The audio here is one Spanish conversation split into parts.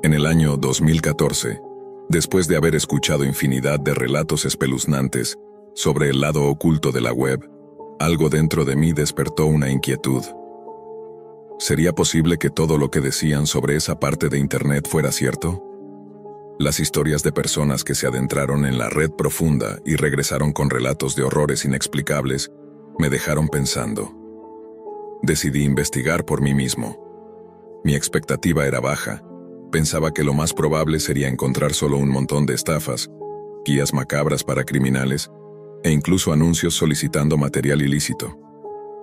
En el año 2014, después de haber escuchado infinidad de relatos espeluznantes sobre el lado oculto de la web, algo dentro de mí despertó una inquietud. ¿Sería posible que todo lo que decían sobre esa parte de Internet fuera cierto? Las historias de personas que se adentraron en la red profunda y regresaron con relatos de horrores inexplicables me dejaron pensando. Decidí investigar por mí mismo. Mi expectativa era baja. Pensaba que lo más probable sería encontrar solo un montón de estafas, guías macabras para criminales e incluso anuncios solicitando material ilícito.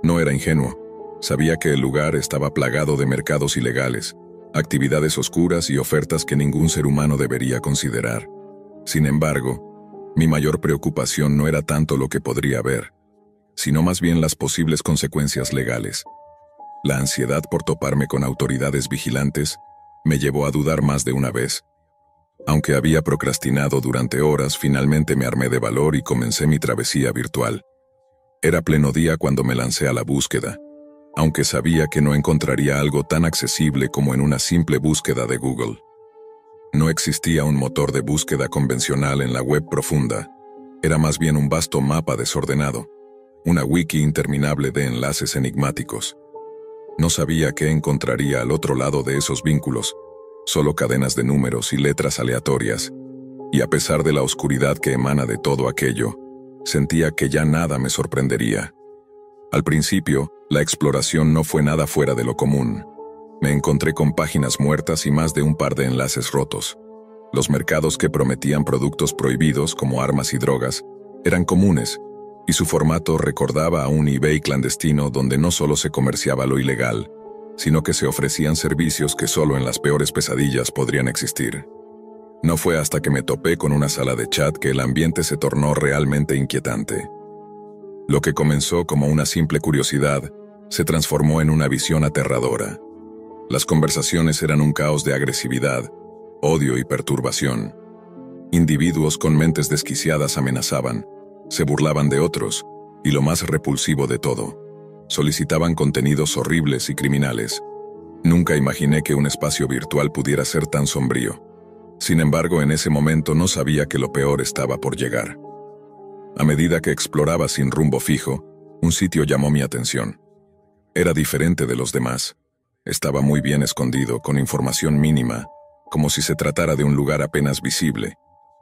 No era ingenuo. Sabía que el lugar estaba plagado de mercados ilegales, actividades oscuras y ofertas que ningún ser humano debería considerar. Sin embargo, mi mayor preocupación no era tanto lo que podría haber, sino más bien las posibles consecuencias legales. La ansiedad por toparme con autoridades vigilantes me llevó a dudar más de una vez. Aunque había procrastinado durante horas, finalmente me armé de valor y comencé mi travesía virtual. Era pleno día cuando me lancé a la búsqueda, aunque sabía que no encontraría algo tan accesible como en una simple búsqueda de Google. No existía un motor de búsqueda convencional en la web profunda, era más bien un vasto mapa desordenado, una wiki interminable de enlaces enigmáticos. No sabía qué encontraría al otro lado de esos vínculos, solo cadenas de números y letras aleatorias, y a pesar de la oscuridad que emana de todo aquello, sentía que ya nada me sorprendería. Al principio, la exploración no fue nada fuera de lo común. Me encontré con páginas muertas y más de un par de enlaces rotos. Los mercados que prometían productos prohibidos como armas y drogas eran comunes, y su formato recordaba a un eBay clandestino donde no solo se comerciaba lo ilegal, sino que se ofrecían servicios que solo en las peores pesadillas podrían existir. No fue hasta que me topé con una sala de chat que el ambiente se tornó realmente inquietante. Lo que comenzó como una simple curiosidad se transformó en una visión aterradora. Las conversaciones eran un caos de agresividad, odio y perturbación. Individuos con mentes desquiciadas amenazaban, se burlaban de otros, y lo más repulsivo de todo, solicitaban contenidos horribles y criminales. Nunca imaginé que un espacio virtual pudiera ser tan sombrío. Sin embargo, en ese momento no sabía que lo peor estaba por llegar. A medida que exploraba sin rumbo fijo, un sitio llamó mi atención. Era diferente de los demás. Estaba muy bien escondido, con información mínima, como si se tratara de un lugar apenas visible,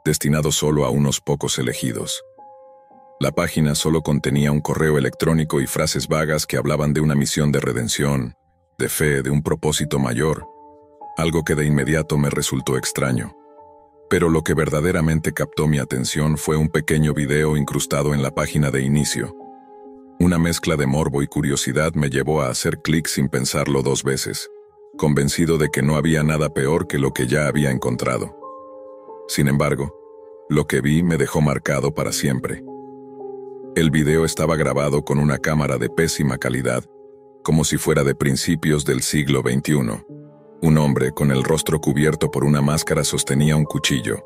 destinado solo a unos pocos elegidos. La página solo contenía un correo electrónico y frases vagas que hablaban de una misión de redención, de fe, de un propósito mayor, algo que de inmediato me resultó extraño. Pero lo que verdaderamente captó mi atención fue un pequeño video incrustado en la página de inicio. Una mezcla de morbo y curiosidad me llevó a hacer clic sin pensarlo dos veces, convencido de que no había nada peor que lo que ya había encontrado. Sin embargo, lo que vi me dejó marcado para siempre. El video estaba grabado con una cámara de pésima calidad, como si fuera de principios del siglo XXI. Un hombre con el rostro cubierto por una máscara sostenía un cuchillo.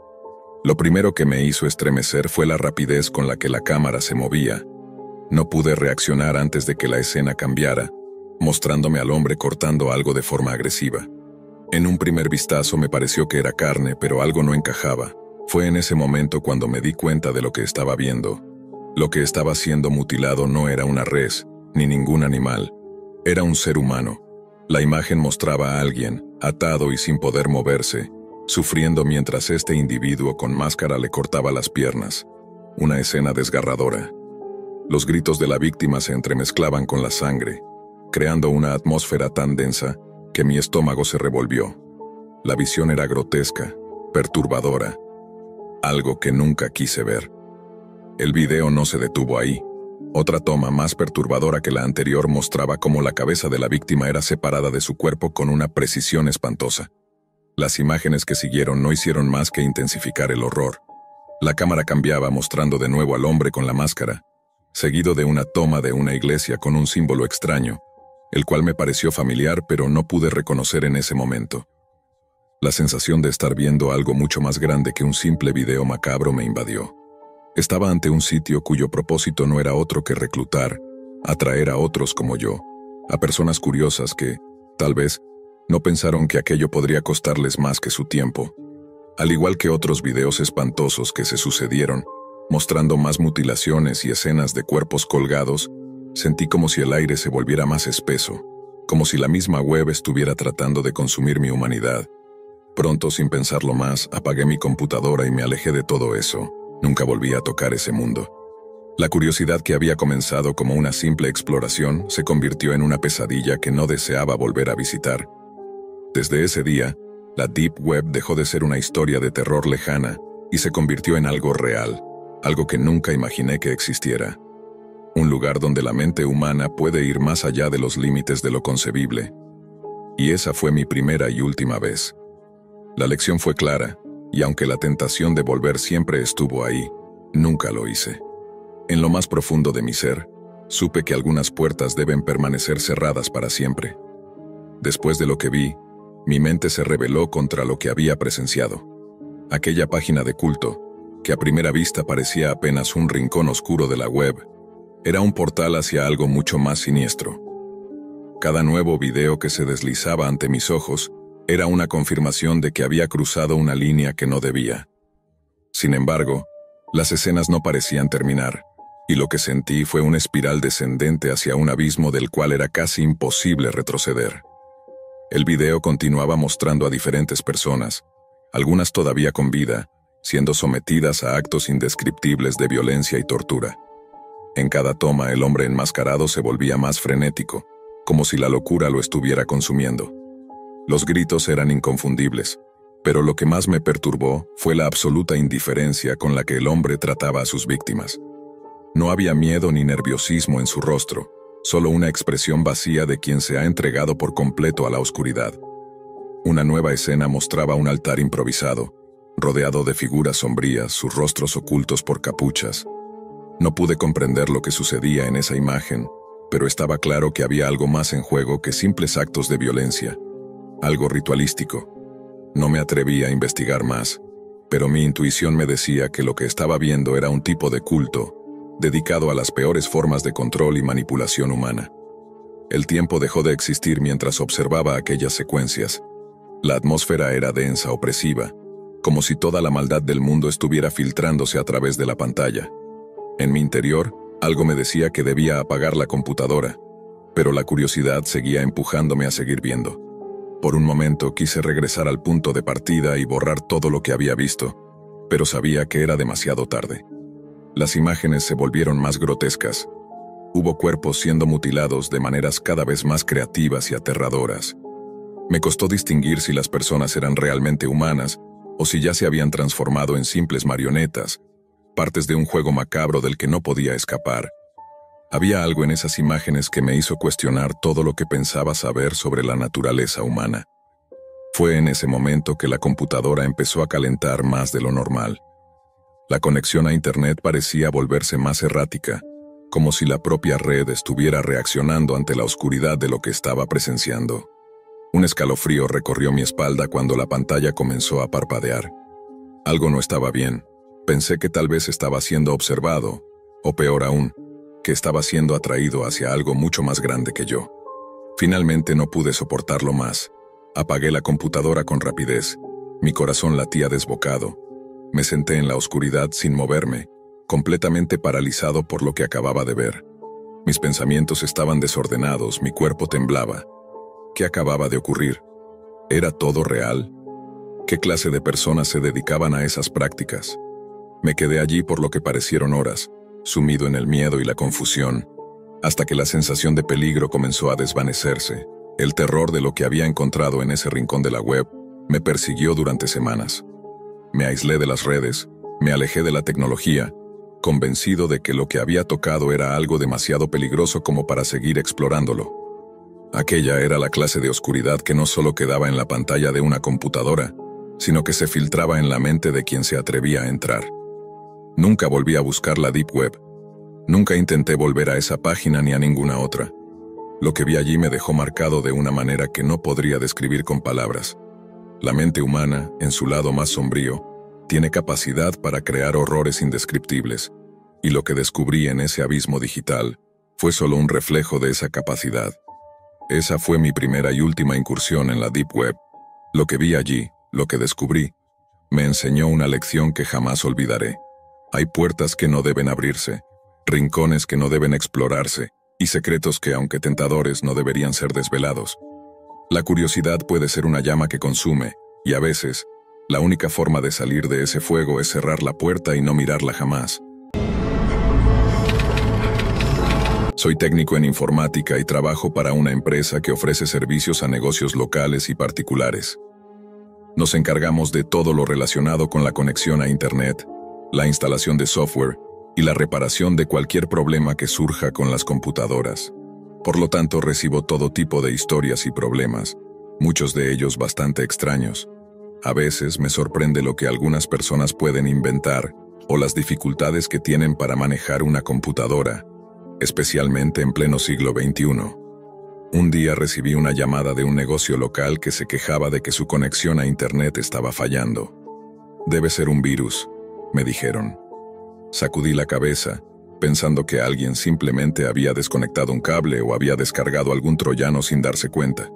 Lo primero que me hizo estremecer fue la rapidez con la que la cámara se movía. No pude reaccionar antes de que la escena cambiara, mostrándome al hombre cortando algo de forma agresiva. En un primer vistazo me pareció que era carne, pero algo no encajaba. Fue en ese momento cuando me di cuenta de lo que estaba viendo. Lo que estaba siendo mutilado no era una res, ni ningún animal. Era un ser humano. La imagen mostraba a alguien, atado y sin poder moverse, sufriendo mientras este individuo con máscara le cortaba las piernas. Una escena desgarradora. Los gritos de la víctima se entremezclaban con la sangre, creando una atmósfera tan densa que mi estómago se revolvió. La visión era grotesca, perturbadora, algo que nunca quise ver. El video no se detuvo ahí. Otra toma más perturbadora que la anterior mostraba cómo la cabeza de la víctima era separada de su cuerpo con una precisión espantosa. Las imágenes que siguieron no hicieron más que intensificar el horror. La cámara cambiaba mostrando de nuevo al hombre con la máscara, seguido de una toma de una iglesia con un símbolo extraño, el cual me pareció familiar pero no pude reconocer en ese momento. La sensación de estar viendo algo mucho más grande que un simple video macabro me invadió. Estaba ante un sitio cuyo propósito no era otro que reclutar, atraer a otros como yo, a personas curiosas que, tal vez, No pensaron que aquello podría costarles más que su tiempo. Al igual que otros videos espantosos que se sucedieron, mostrando más mutilaciones y escenas de cuerpos colgados, sentí como si el aire se volviera más espeso, como si la misma web estuviera tratando de consumir mi humanidad. Pronto, sin pensarlo más, apagué mi computadora y me alejé de todo eso. Nunca volví a tocar ese mundo. La curiosidad que había comenzado como una simple exploración se convirtió en una pesadilla que no deseaba volver a visitar. Desde ese día, la Deep Web dejó de ser una historia de terror lejana y se convirtió en algo real, algo que nunca imaginé que existiera. Un lugar donde la mente humana puede ir más allá de los límites de lo concebible. Y esa fue mi primera y última vez. La lección fue clara, y aunque la tentación de volver siempre estuvo ahí, nunca lo hice. En lo más profundo de mi ser, supe que algunas puertas deben permanecer cerradas para siempre. Después de lo que vi, mi mente se rebeló contra lo que había presenciado. Aquella página de culto, que a primera vista parecía apenas un rincón oscuro de la web, era un portal hacia algo mucho más siniestro. Cada nuevo video que se deslizaba ante mis ojos era una confirmación de que había cruzado una línea que no debía. Sin embargo, las escenas no parecían terminar, y lo que sentí fue una espiral descendente hacia un abismo del cual era casi imposible retroceder. El video continuaba mostrando a diferentes personas, algunas todavía con vida, siendo sometidas a actos indescriptibles de violencia y tortura. En cada toma el hombre enmascarado se volvía más frenético, como si la locura lo estuviera consumiendo. Los gritos eran inconfundibles, pero lo que más me perturbó fue la absoluta indiferencia con la que el hombre trataba a sus víctimas. No había miedo ni nerviosismo en su rostro, solo una expresión vacía de quien se ha entregado por completo a la oscuridad. Una nueva escena mostraba un altar improvisado, rodeado de figuras sombrías, sus rostros ocultos por capuchas. No pude comprender lo que sucedía en esa imagen, pero estaba claro que había algo más en juego que simples actos de violencia, algo ritualístico. No me atreví a investigar más, pero mi intuición me decía que lo que estaba viendo era un tipo de culto, dedicado a las peores formas de control y manipulación humana. El tiempo dejó de existir mientras observaba aquellas secuencias. La atmósfera era densa, opresiva, como si toda la maldad del mundo estuviera filtrándose a través de la pantalla. En mi interior, algo me decía que debía apagar la computadora, pero la curiosidad seguía empujándome a seguir viendo. Por un momento quise regresar al punto de partida y borrar todo lo que había visto, pero sabía que era demasiado tarde. Las imágenes se volvieron más grotescas. Hubo cuerpos siendo mutilados de maneras cada vez más creativas y aterradoras. Me costó distinguir si las personas eran realmente humanas o si ya se habían transformado en simples marionetas, partes de un juego macabro del que no podía escapar. Había algo en esas imágenes que me hizo cuestionar todo lo que pensaba saber sobre la naturaleza humana. Fue en ese momento que la computadora empezó a calentar más de lo normal. La conexión a Internet parecía volverse más errática, como si la propia red estuviera reaccionando ante la oscuridad de lo que estaba presenciando. Un escalofrío recorrió mi espalda cuando la pantalla comenzó a parpadear. Algo no estaba bien. Pensé que tal vez estaba siendo observado, o peor aún, que estaba siendo atraído hacia algo mucho más grande que yo. Finalmente no pude soportarlo más. Apagué la computadora con rapidez. Mi corazón latía desbocado. Me senté en la oscuridad sin moverme, completamente paralizado por lo que acababa de ver. Mis pensamientos estaban desordenados, mi cuerpo temblaba. ¿Qué acababa de ocurrir? ¿Era todo real? ¿Qué clase de personas se dedicaban a esas prácticas? Me quedé allí por lo que parecieron horas, sumido en el miedo y la confusión, hasta que la sensación de peligro comenzó a desvanecerse. El terror de lo que había encontrado en ese rincón de la web me persiguió durante semanas. Me aislé de las redes, me alejé de la tecnología, convencido de que lo que había tocado era algo demasiado peligroso como para seguir explorándolo. Aquella era la clase de oscuridad que no solo quedaba en la pantalla de una computadora, sino que se filtraba en la mente de quien se atrevía a entrar. Nunca volví a buscar la Deep Web. Nunca intenté volver a esa página ni a ninguna otra. Lo que vi allí me dejó marcado de una manera que no podría describir con palabras. La mente humana, en su lado más sombrío, tiene capacidad para crear horrores indescriptibles, y lo que descubrí en ese abismo digital fue solo un reflejo de esa capacidad. Esa fue mi primera y última incursión en la Deep Web. Lo que vi allí, lo que descubrí, me enseñó una lección que jamás olvidaré. Hay puertas que no deben abrirse, rincones que no deben explorarse, y secretos que, aunque tentadores, no deberían ser desvelados. La curiosidad puede ser una llama que consume, y a veces, la única forma de salir de ese fuego es cerrar la puerta y no mirarla jamás. Soy técnico en informática y trabajo para una empresa que ofrece servicios a negocios locales y particulares. Nos encargamos de todo lo relacionado con la conexión a Internet, la instalación de software y la reparación de cualquier problema que surja con las computadoras. Por lo tanto, recibo todo tipo de historias y problemas, muchos de ellos bastante extraños. A veces me sorprende lo que algunas personas pueden inventar o las dificultades que tienen para manejar una computadora, especialmente en pleno siglo XXI. Un día recibí una llamada de un negocio local que se quejaba de que su conexión a Internet estaba fallando. Debe ser un virus, me dijeron. Sacudí la cabeza, pensando que alguien simplemente había desconectado un cable o había descargado algún troyano sin darse cuenta.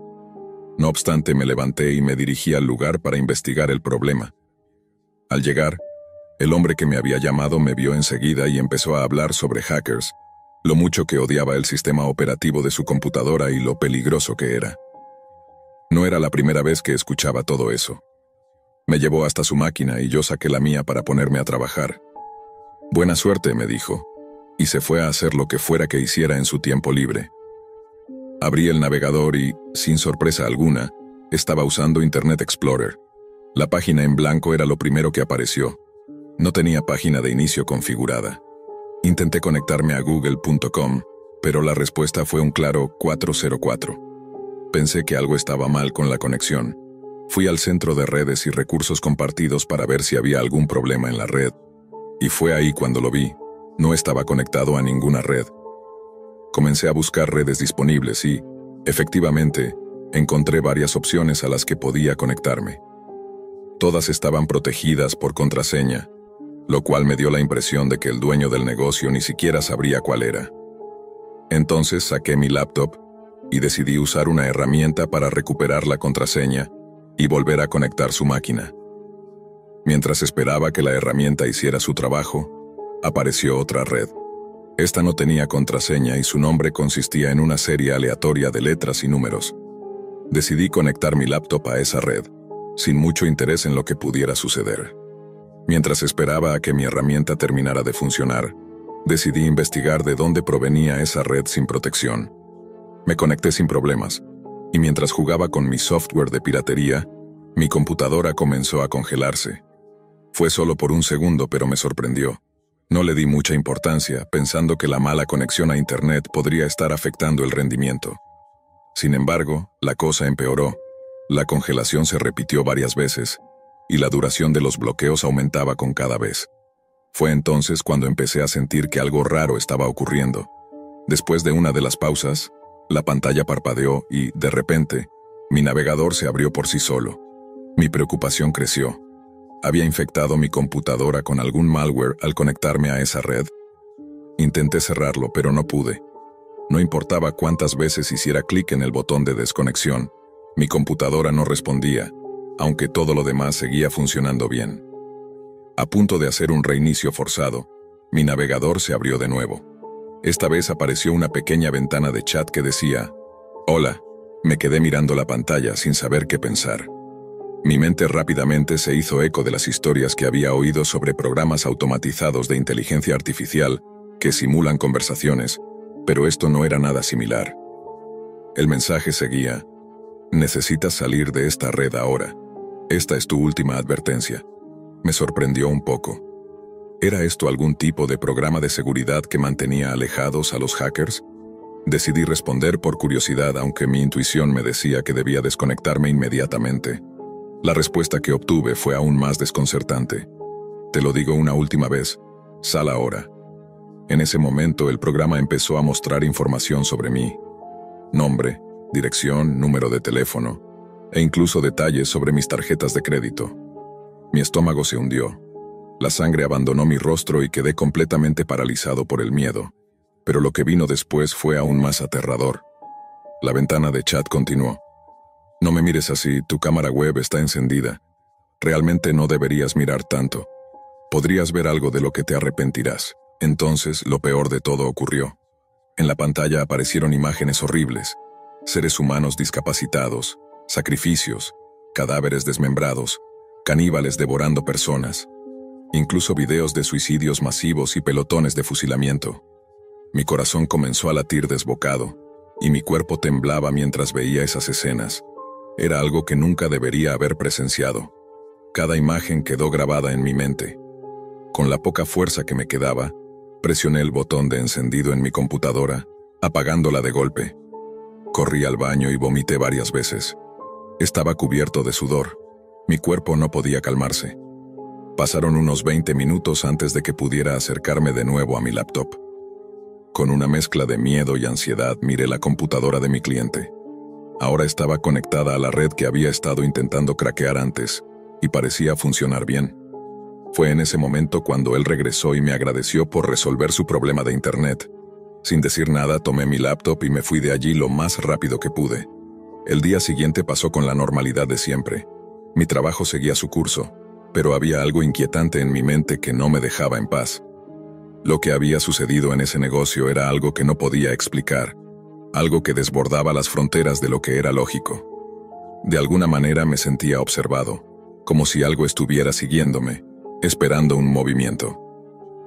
No obstante, me levanté y me dirigí al lugar para investigar el problema. Al llegar, el hombre que me había llamado me vio enseguida y empezó a hablar sobre hackers, lo mucho que odiaba el sistema operativo de su computadora y lo peligroso que era. No era la primera vez que escuchaba todo eso. Me llevó hasta su máquina y yo saqué la mía para ponerme a trabajar. Buena suerte, me dijo, y se fue a hacer lo que fuera que hiciera en su tiempo libre. Abrí el navegador y, sin sorpresa alguna, estaba usando Internet Explorer. La página en blanco era lo primero que apareció. No tenía página de inicio configurada. Intenté conectarme a google.com, pero la respuesta fue un claro 404. Pensé que algo estaba mal con la conexión. Fui al centro de redes y recursos compartidos para ver si había algún problema en la red. Y fue ahí cuando lo vi. No estaba conectado a ninguna red. Comencé a buscar redes disponibles y, efectivamente, encontré varias opciones a las que podía conectarme. Todas estaban protegidas por contraseña, lo cual me dio la impresión de que el dueño del negocio ni siquiera sabría cuál era. Entonces saqué mi laptop y decidí usar una herramienta para recuperar la contraseña y volver a conectar su máquina. Mientras esperaba que la herramienta hiciera su trabajo, apareció otra red. Esta no tenía contraseña y su nombre consistía en una serie aleatoria de letras y números. Decidí conectar mi laptop a esa red, sin mucho interés en lo que pudiera suceder. Mientras esperaba a que mi herramienta terminara de funcionar, decidí investigar de dónde provenía esa red sin protección. Me conecté sin problemas, y mientras jugaba con mi software de piratería, mi computadora comenzó a congelarse. Fue solo por un segundo, pero me sorprendió. No le di mucha importancia, pensando que la mala conexión a Internet podría estar afectando el rendimiento. Sin embargo, la cosa empeoró. La congelación se repitió varias veces, y la duración de los bloqueos aumentaba con cada vez. Fue entonces cuando empecé a sentir que algo raro estaba ocurriendo. Después de una de las pausas, la pantalla parpadeó y, de repente, mi navegador se abrió por sí solo. Mi preocupación creció. ¿Había infectado mi computadora con algún malware al conectarme a esa red? Intenté cerrarlo, pero no pude. No importaba cuántas veces hiciera clic en el botón de desconexión, mi computadora no respondía, aunque todo lo demás seguía funcionando bien. A punto de hacer un reinicio forzado, mi navegador se abrió de nuevo. Esta vez apareció una pequeña ventana de chat que decía: «Hola». Me quedé mirando la pantalla sin saber qué pensar. Mi mente rápidamente se hizo eco de las historias que había oído sobre programas automatizados de inteligencia artificial que simulan conversaciones, pero esto no era nada similar. El mensaje seguía: «Necesitas salir de esta red ahora. Esta es tu última advertencia». Me sorprendió un poco. ¿Era esto algún tipo de programa de seguridad que mantenía alejados a los hackers? Decidí responder por curiosidad, aunque mi intuición me decía que debía desconectarme inmediatamente. La respuesta que obtuve fue aún más desconcertante. «Te lo digo una última vez, sal ahora». En ese momento el programa empezó a mostrar información sobre mí. Nombre, dirección, número de teléfono, e incluso detalles sobre mis tarjetas de crédito. Mi estómago se hundió. La sangre abandonó mi rostro y quedé completamente paralizado por el miedo. Pero lo que vino después fue aún más aterrador. La ventana de chat continuó. No me mires así, tu cámara web está encendida. Realmente no deberías mirar tanto. Podrías ver algo de lo que te arrepentirás. Entonces, lo peor de todo ocurrió. En la pantalla aparecieron imágenes horribles. Seres humanos discapacitados, sacrificios, cadáveres desmembrados, caníbales devorando personas. Incluso videos de suicidios masivos y pelotones de fusilamiento. Mi corazón comenzó a latir desbocado, y mi cuerpo temblaba mientras veía esas escenas. Era algo que nunca debería haber presenciado. Cada imagen quedó grabada en mi mente. Con la poca fuerza que me quedaba, presioné el botón de encendido en mi computadora, apagándola de golpe. Corrí al baño y vomité varias veces. Estaba cubierto de sudor. Mi cuerpo no podía calmarse. Pasaron unos 20 minutos antes de que pudiera acercarme de nuevo a mi laptop. Con una mezcla de miedo y ansiedad miré la computadora de mi cliente. Ahora estaba conectada a la red que había estado intentando craquear antes, y parecía funcionar bien. Fue en ese momento cuando él regresó y me agradeció por resolver su problema de internet. Sin decir nada, tomé mi laptop y me fui de allí lo más rápido que pude. El día siguiente pasó con la normalidad de siempre. Mi trabajo seguía su curso, pero había algo inquietante en mi mente que no me dejaba en paz. Lo que había sucedido en ese negocio era algo que no podía explicar, algo que desbordaba las fronteras de lo que era lógico. De alguna manera me sentía observado, como si algo estuviera siguiéndome, esperando un movimiento.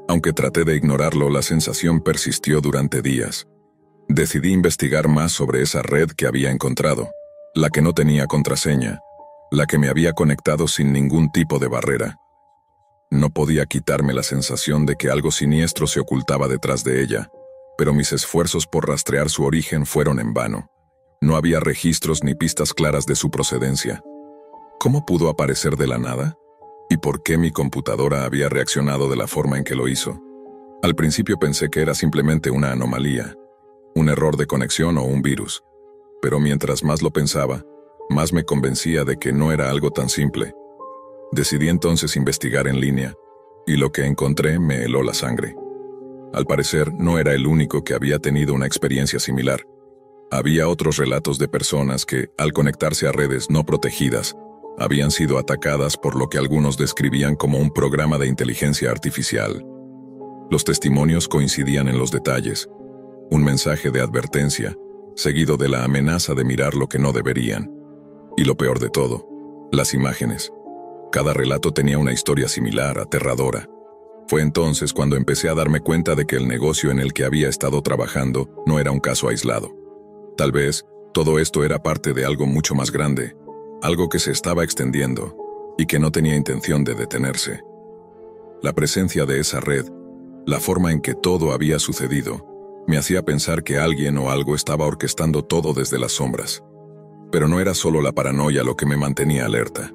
Aunque traté de ignorarlo, la sensación persistió durante días. Decidí investigar más sobre esa red que había encontrado, la que no tenía contraseña, la que me había conectado sin ningún tipo de barrera. No podía quitarme la sensación de que algo siniestro se ocultaba detrás de ella, pero mis esfuerzos por rastrear su origen fueron en vano. No había registros ni pistas claras de su procedencia. ¿Cómo pudo aparecer de la nada? ¿Y por qué mi computadora había reaccionado de la forma en que lo hizo? Al principio pensé que era simplemente una anomalía, un error de conexión o un virus. Pero mientras más lo pensaba, más me convencía de que no era algo tan simple. Decidí entonces investigar en línea, y lo que encontré me heló la sangre. Al parecer, no era el único que había tenido una experiencia similar. Había otros relatos de personas que, al conectarse a redes no protegidas, habían sido atacadas por lo que algunos describían como un programa de inteligencia artificial. Los testimonios coincidían en los detalles. Un mensaje de advertencia, seguido de la amenaza de mirar lo que no deberían. Y lo peor de todo, las imágenes. Cada relato tenía una historia similar, aterradora. Fue entonces cuando empecé a darme cuenta de que el negocio en el que había estado trabajando no era un caso aislado. Tal vez, todo esto era parte de algo mucho más grande, algo que se estaba extendiendo y que no tenía intención de detenerse. La presencia de esa red, la forma en que todo había sucedido, me hacía pensar que alguien o algo estaba orquestando todo desde las sombras. Pero no era solo la paranoia lo que me mantenía alerta.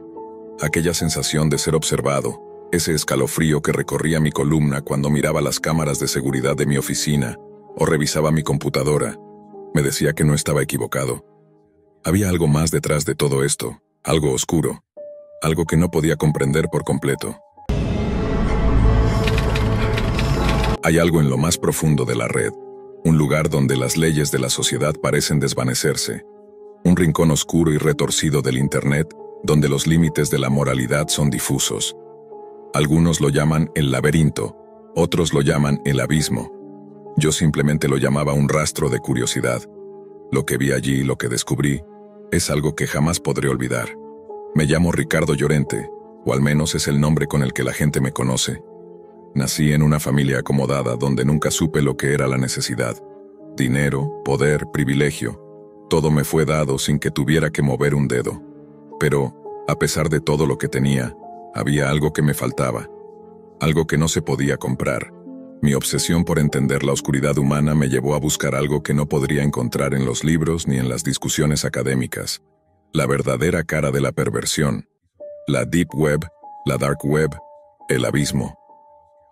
Aquella sensación de ser observado, ese escalofrío que recorría mi columna cuando miraba las cámaras de seguridad de mi oficina o revisaba mi computadora, me decía que no estaba equivocado. Había algo más detrás de todo esto, algo oscuro, algo que no podía comprender por completo. Hay algo en lo más profundo de la red, un lugar donde las leyes de la sociedad parecen desvanecerse, un rincón oscuro y retorcido del Internet donde los límites de la moralidad son difusos. Algunos lo llaman el laberinto, otros lo llaman el abismo. Yo simplemente lo llamaba un rastro de curiosidad. Lo que vi allí y lo que descubrí es algo que jamás podré olvidar. Me llamo Ricardo Llorente, o al menos es el nombre con el que la gente me conoce. Nací en una familia acomodada donde nunca supe lo que era la necesidad. Dinero, poder, privilegio. Todo me fue dado sin que tuviera que mover un dedo. Pero, a pesar de todo lo que tenía, había algo que me faltaba. Algo que no se podía comprar. Mi obsesión por entender la oscuridad humana me llevó a buscar algo que no podría encontrar en los libros ni en las discusiones académicas. La verdadera cara de la perversión. La Deep Web, la Dark Web, el abismo.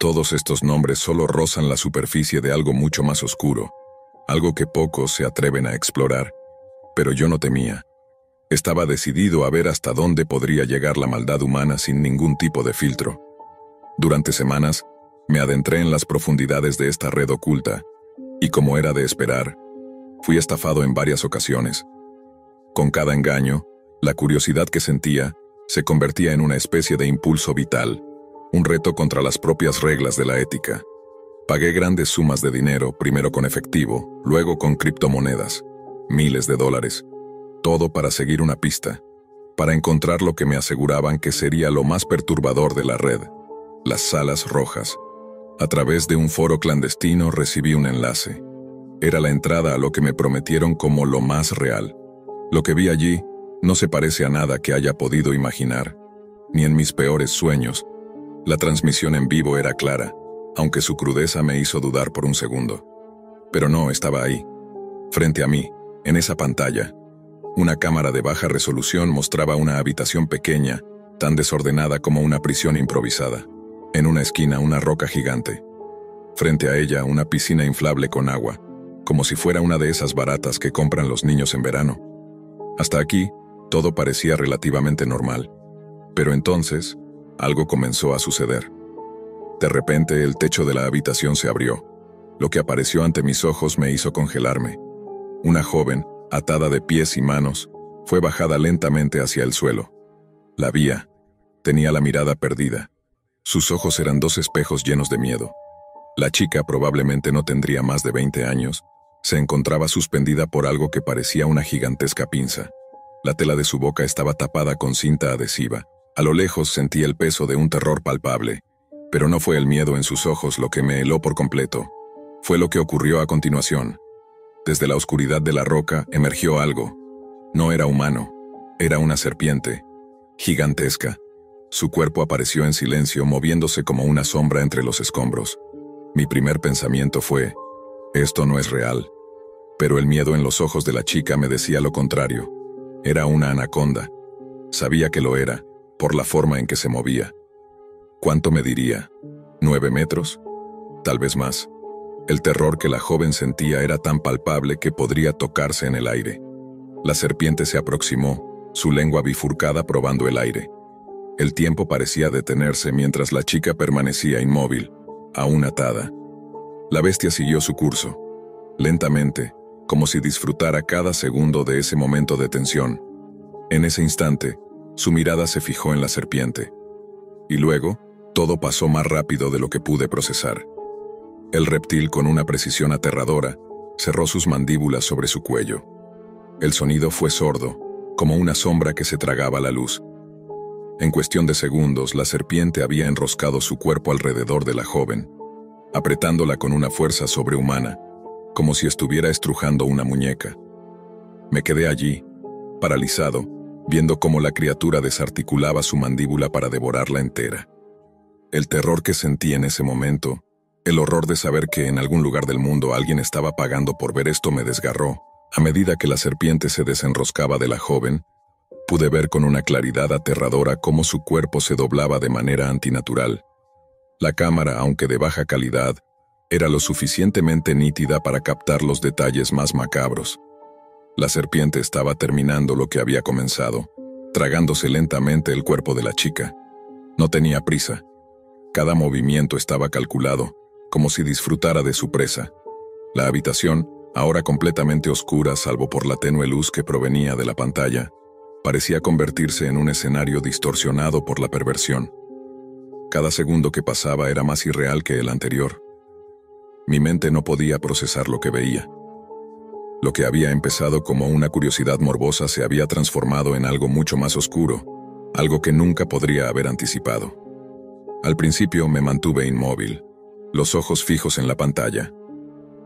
Todos estos nombres solo rozan la superficie de algo mucho más oscuro, algo que pocos se atreven a explorar. Pero yo no temía. Estaba decidido a ver hasta dónde podría llegar la maldad humana sin ningún tipo de filtro. Durante semanas, me adentré en las profundidades de esta red oculta, y como era de esperar, Fui estafado en varias ocasiones. Con cada engaño, la curiosidad que sentía se convertía en una especie de impulso vital, un reto contra las propias reglas de la ética. Pagué grandes sumas de dinero, primero con efectivo, luego con criptomonedas, miles de dólares, todo para seguir una pista, para encontrar lo que me aseguraban que sería lo más perturbador de la red, las salas rojas. A través de un foro clandestino recibí un enlace. Era la entrada a lo que me prometieron como lo más real. Lo que vi allí no se parece a nada que haya podido imaginar, ni en mis peores sueños. La transmisión en vivo era clara, aunque su crudeza me hizo dudar por un segundo. Pero no, estaba ahí, frente a mí, en esa pantalla. Una cámara de baja resolución mostraba una habitación pequeña, tan desordenada como una prisión improvisada. En una esquina, una roca gigante. Frente a ella, una piscina inflable con agua, como si fuera una de esas baratas que compran los niños en verano. Hasta aquí, todo parecía relativamente normal. Pero entonces, algo comenzó a suceder. De repente, el techo de la habitación se abrió. Lo que apareció ante mis ojos me hizo congelarme. Una joven, atada de pies y manos, fue bajada lentamente hacia el suelo. La vi. Tenía la mirada perdida. Sus ojos eran dos espejos llenos de miedo. La chica probablemente no tendría más de 20 años. Se encontraba suspendida por algo que parecía una gigantesca pinza. La tela de su boca estaba tapada con cinta adhesiva. A lo lejos sentí el peso de un terror palpable. Pero no fue el miedo en sus ojos lo que me heló por completo. Fue lo que ocurrió a continuación. Desde la oscuridad de la roca emergió algo. No era humano. Era una serpiente. Gigantesca. Su cuerpo apareció en silencio, moviéndose como una sombra entre los escombros. Mi primer pensamiento fue: esto no es real. Pero el miedo en los ojos de la chica me decía lo contrario. Era una anaconda. Sabía que lo era, por la forma en que se movía. ¿Cuánto mediría? ¿9 metros? Tal vez más. El terror que la joven sentía era tan palpable que podría tocarse en el aire. La serpiente se aproximó, su lengua bifurcada probando el aire. El tiempo parecía detenerse mientras la chica permanecía inmóvil, aún atada. La bestia siguió su curso, lentamente, como si disfrutara cada segundo de ese momento de tensión. En ese instante, su mirada se fijó en la serpiente. Y luego, todo pasó más rápido de lo que pude procesar. El reptil, con una precisión aterradora, cerró sus mandíbulas sobre su cuello. El sonido fue sordo, como una sombra que se tragaba la luz. En cuestión de segundos, la serpiente había enroscado su cuerpo alrededor de la joven, apretándola con una fuerza sobrehumana, como si estuviera estrujando una muñeca. Me quedé allí, paralizado, viendo cómo la criatura desarticulaba su mandíbula para devorarla entera. El terror que sentí en ese momento, el horror de saber que en algún lugar del mundo alguien estaba pagando por ver esto, me desgarró. A medida que la serpiente se desenroscaba de la joven, pude ver con una claridad aterradora cómo su cuerpo se doblaba de manera antinatural. La cámara, aunque de baja calidad, era lo suficientemente nítida para captar los detalles más macabros. La serpiente estaba terminando lo que había comenzado, tragándose lentamente el cuerpo de la chica. No tenía prisa. Cada movimiento estaba calculado, como si disfrutara de su presa. La habitación, ahora completamente oscura salvo por la tenue luz que provenía de la pantalla, parecía convertirse en un escenario distorsionado por la perversión. Cada segundo que pasaba era más irreal que el anterior. Mi mente no podía procesar lo que veía. Lo que había empezado como una curiosidad morbosa se había transformado en algo mucho más oscuro, algo que nunca podría haber anticipado. Al principio me mantuve inmóvil, los ojos fijos en la pantalla.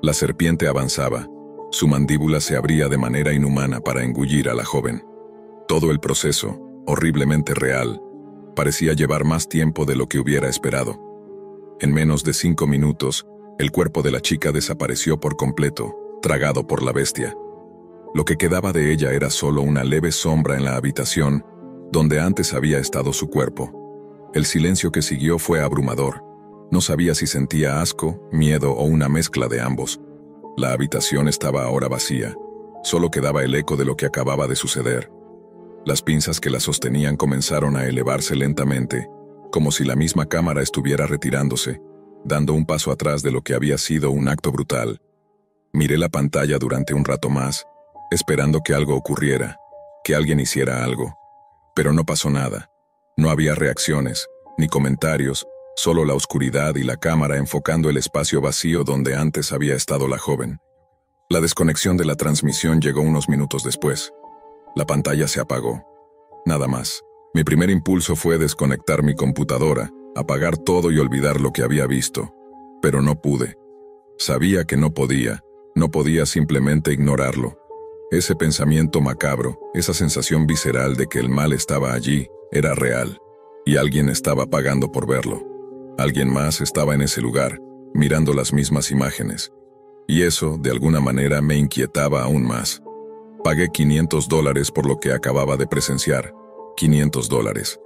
La serpiente avanzaba, su mandíbula se abría de manera inhumana para engullir a la joven. Todo el proceso, horriblemente real, parecía llevar más tiempo de lo que hubiera esperado. En menos de 5 minutos, el cuerpo de la chica desapareció por completo, tragado por la bestia. Lo que quedaba de ella era solo una leve sombra en la habitación, donde antes había estado su cuerpo. El silencio que siguió fue abrumador. No sabía si sentía asco, miedo o una mezcla de ambos. La habitación estaba ahora vacía. Solo quedaba el eco de lo que acababa de suceder. Las pinzas que la sostenían comenzaron a elevarse lentamente, como si la misma cámara estuviera retirándose, dando un paso atrás de lo que había sido un acto brutal. Miré la pantalla durante un rato más, esperando que algo ocurriera, que alguien hiciera algo. Pero no pasó nada. No había reacciones, ni comentarios, solo la oscuridad y la cámara enfocando el espacio vacío donde antes había estado la joven. La desconexión de la transmisión llegó unos minutos después. La pantalla se apagó. Nada más. Mi primer impulso fue desconectar mi computadora, apagar todo y olvidar lo que había visto. Pero no pude. Sabía que no podía simplemente ignorarlo. Ese pensamiento macabro, esa sensación visceral de que el mal estaba allí, era real, y alguien estaba pagando por verlo. Alguien más estaba en ese lugar, mirando las mismas imágenes. Y eso, de alguna manera, me inquietaba aún más. Pagué $500 por lo que acababa de presenciar. $500.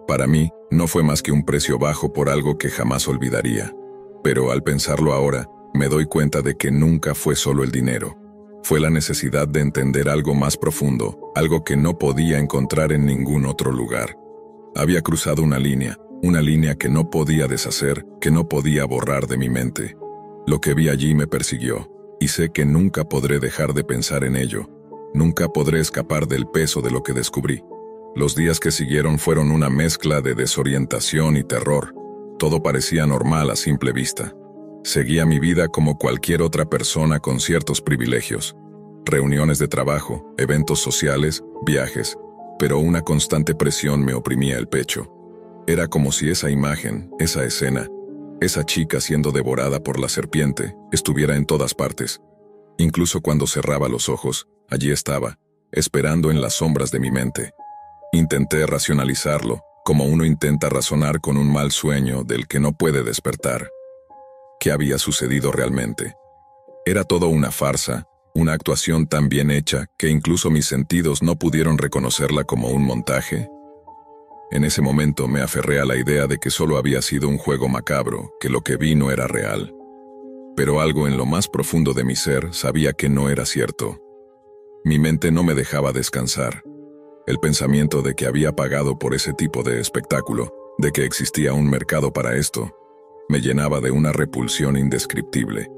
Para mí, no fue más que un precio bajo por algo que jamás olvidaría. Pero al pensarlo ahora, me doy cuenta de que nunca fue solo el dinero. Fue la necesidad de entender algo más profundo, algo que no podía encontrar en ningún otro lugar. Había cruzado una línea que no podía deshacer, que no podía borrar de mi mente. Lo que vi allí me persiguió, y sé que nunca podré dejar de pensar en ello. Nunca podré escapar del peso de lo que descubrí. Los días que siguieron fueron una mezcla de desorientación y terror. Todo parecía normal a simple vista. Seguía mi vida como cualquier otra persona con ciertos privilegios. Reuniones de trabajo, eventos sociales, viajes, pero una constante presión me oprimía el pecho. Era como si esa imagen, esa escena, esa chica siendo devorada por la serpiente, estuviera en todas partes. Incluso cuando cerraba los ojos, allí estaba, esperando en las sombras de mi mente. Intenté racionalizarlo, como uno intenta razonar con un mal sueño del que no puede despertar. ¿Qué había sucedido realmente? Era todo una farsa, una actuación tan bien hecha que incluso mis sentidos no pudieron reconocerla como un montaje. En ese momento me aferré a la idea de que solo había sido un juego macabro, que lo que vi no era real. Pero algo en lo más profundo de mi ser sabía que no era cierto. Mi mente no me dejaba descansar. El pensamiento de que había pagado por ese tipo de espectáculo, de que existía un mercado para esto, me llenaba de una repulsión indescriptible.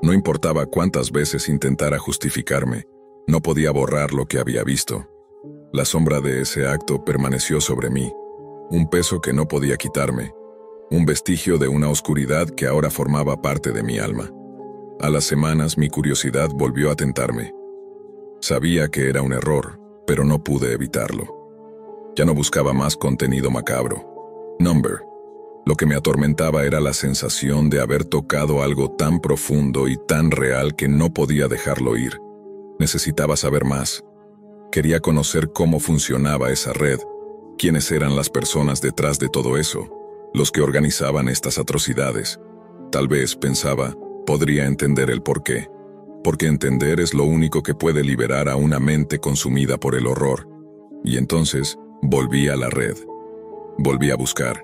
No importaba cuántas veces intentara justificarme, no podía borrar lo que había visto. La sombra de ese acto permaneció sobre mí, un peso que no podía quitarme, un vestigio de una oscuridad que ahora formaba parte de mi alma. A las semanas mi curiosidad volvió a tentarme. Sabía que era un error, pero no pude evitarlo. Ya no buscaba más contenido macabro. Number. Lo que me atormentaba era la sensación de haber tocado algo tan profundo y tan real que no podía dejarlo ir. Necesitaba saber más. Quería conocer cómo funcionaba esa red, quiénes eran las personas detrás de todo eso, los que organizaban estas atrocidades. Tal vez, pensaba, podría entender el porqué. Porque entender es lo único que puede liberar a una mente consumida por el horror. Y entonces, volví a la red. Volví a buscar.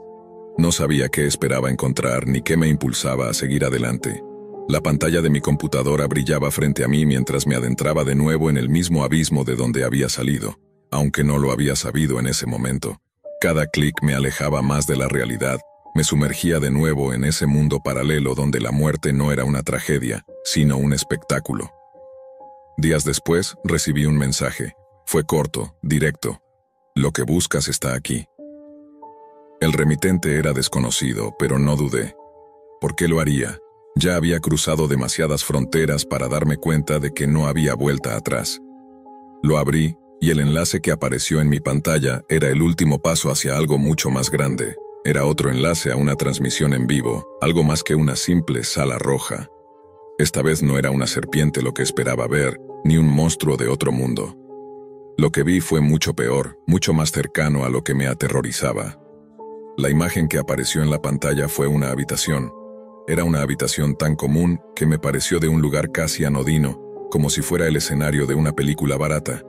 No sabía qué esperaba encontrar ni qué me impulsaba a seguir adelante. La pantalla de mi computadora brillaba frente a mí mientras me adentraba de nuevo en el mismo abismo de donde había salido, aunque no lo había sabido en ese momento. Cada clic me alejaba más de la realidad, me sumergía de nuevo en ese mundo paralelo donde la muerte no era una tragedia, sino un espectáculo. Días después, recibí un mensaje. Fue corto, directo. Lo que buscas está aquí. El remitente era desconocido, pero no dudé. ¿Por qué lo haría? Ya había cruzado demasiadas fronteras para darme cuenta de que no había vuelta atrás. Lo abrí, y el enlace que apareció en mi pantalla era el último paso hacia algo mucho más grande. Era otro enlace a una transmisión en vivo, algo más que una simple sala roja. Esta vez no era una serpiente lo que esperaba ver, ni un monstruo de otro mundo. Lo que vi fue mucho peor, mucho más cercano a lo que me aterrorizaba. La imagen que apareció en la pantalla fue una habitación. Era una habitación tan común que me pareció de un lugar casi anodino, como si fuera el escenario de una película barata.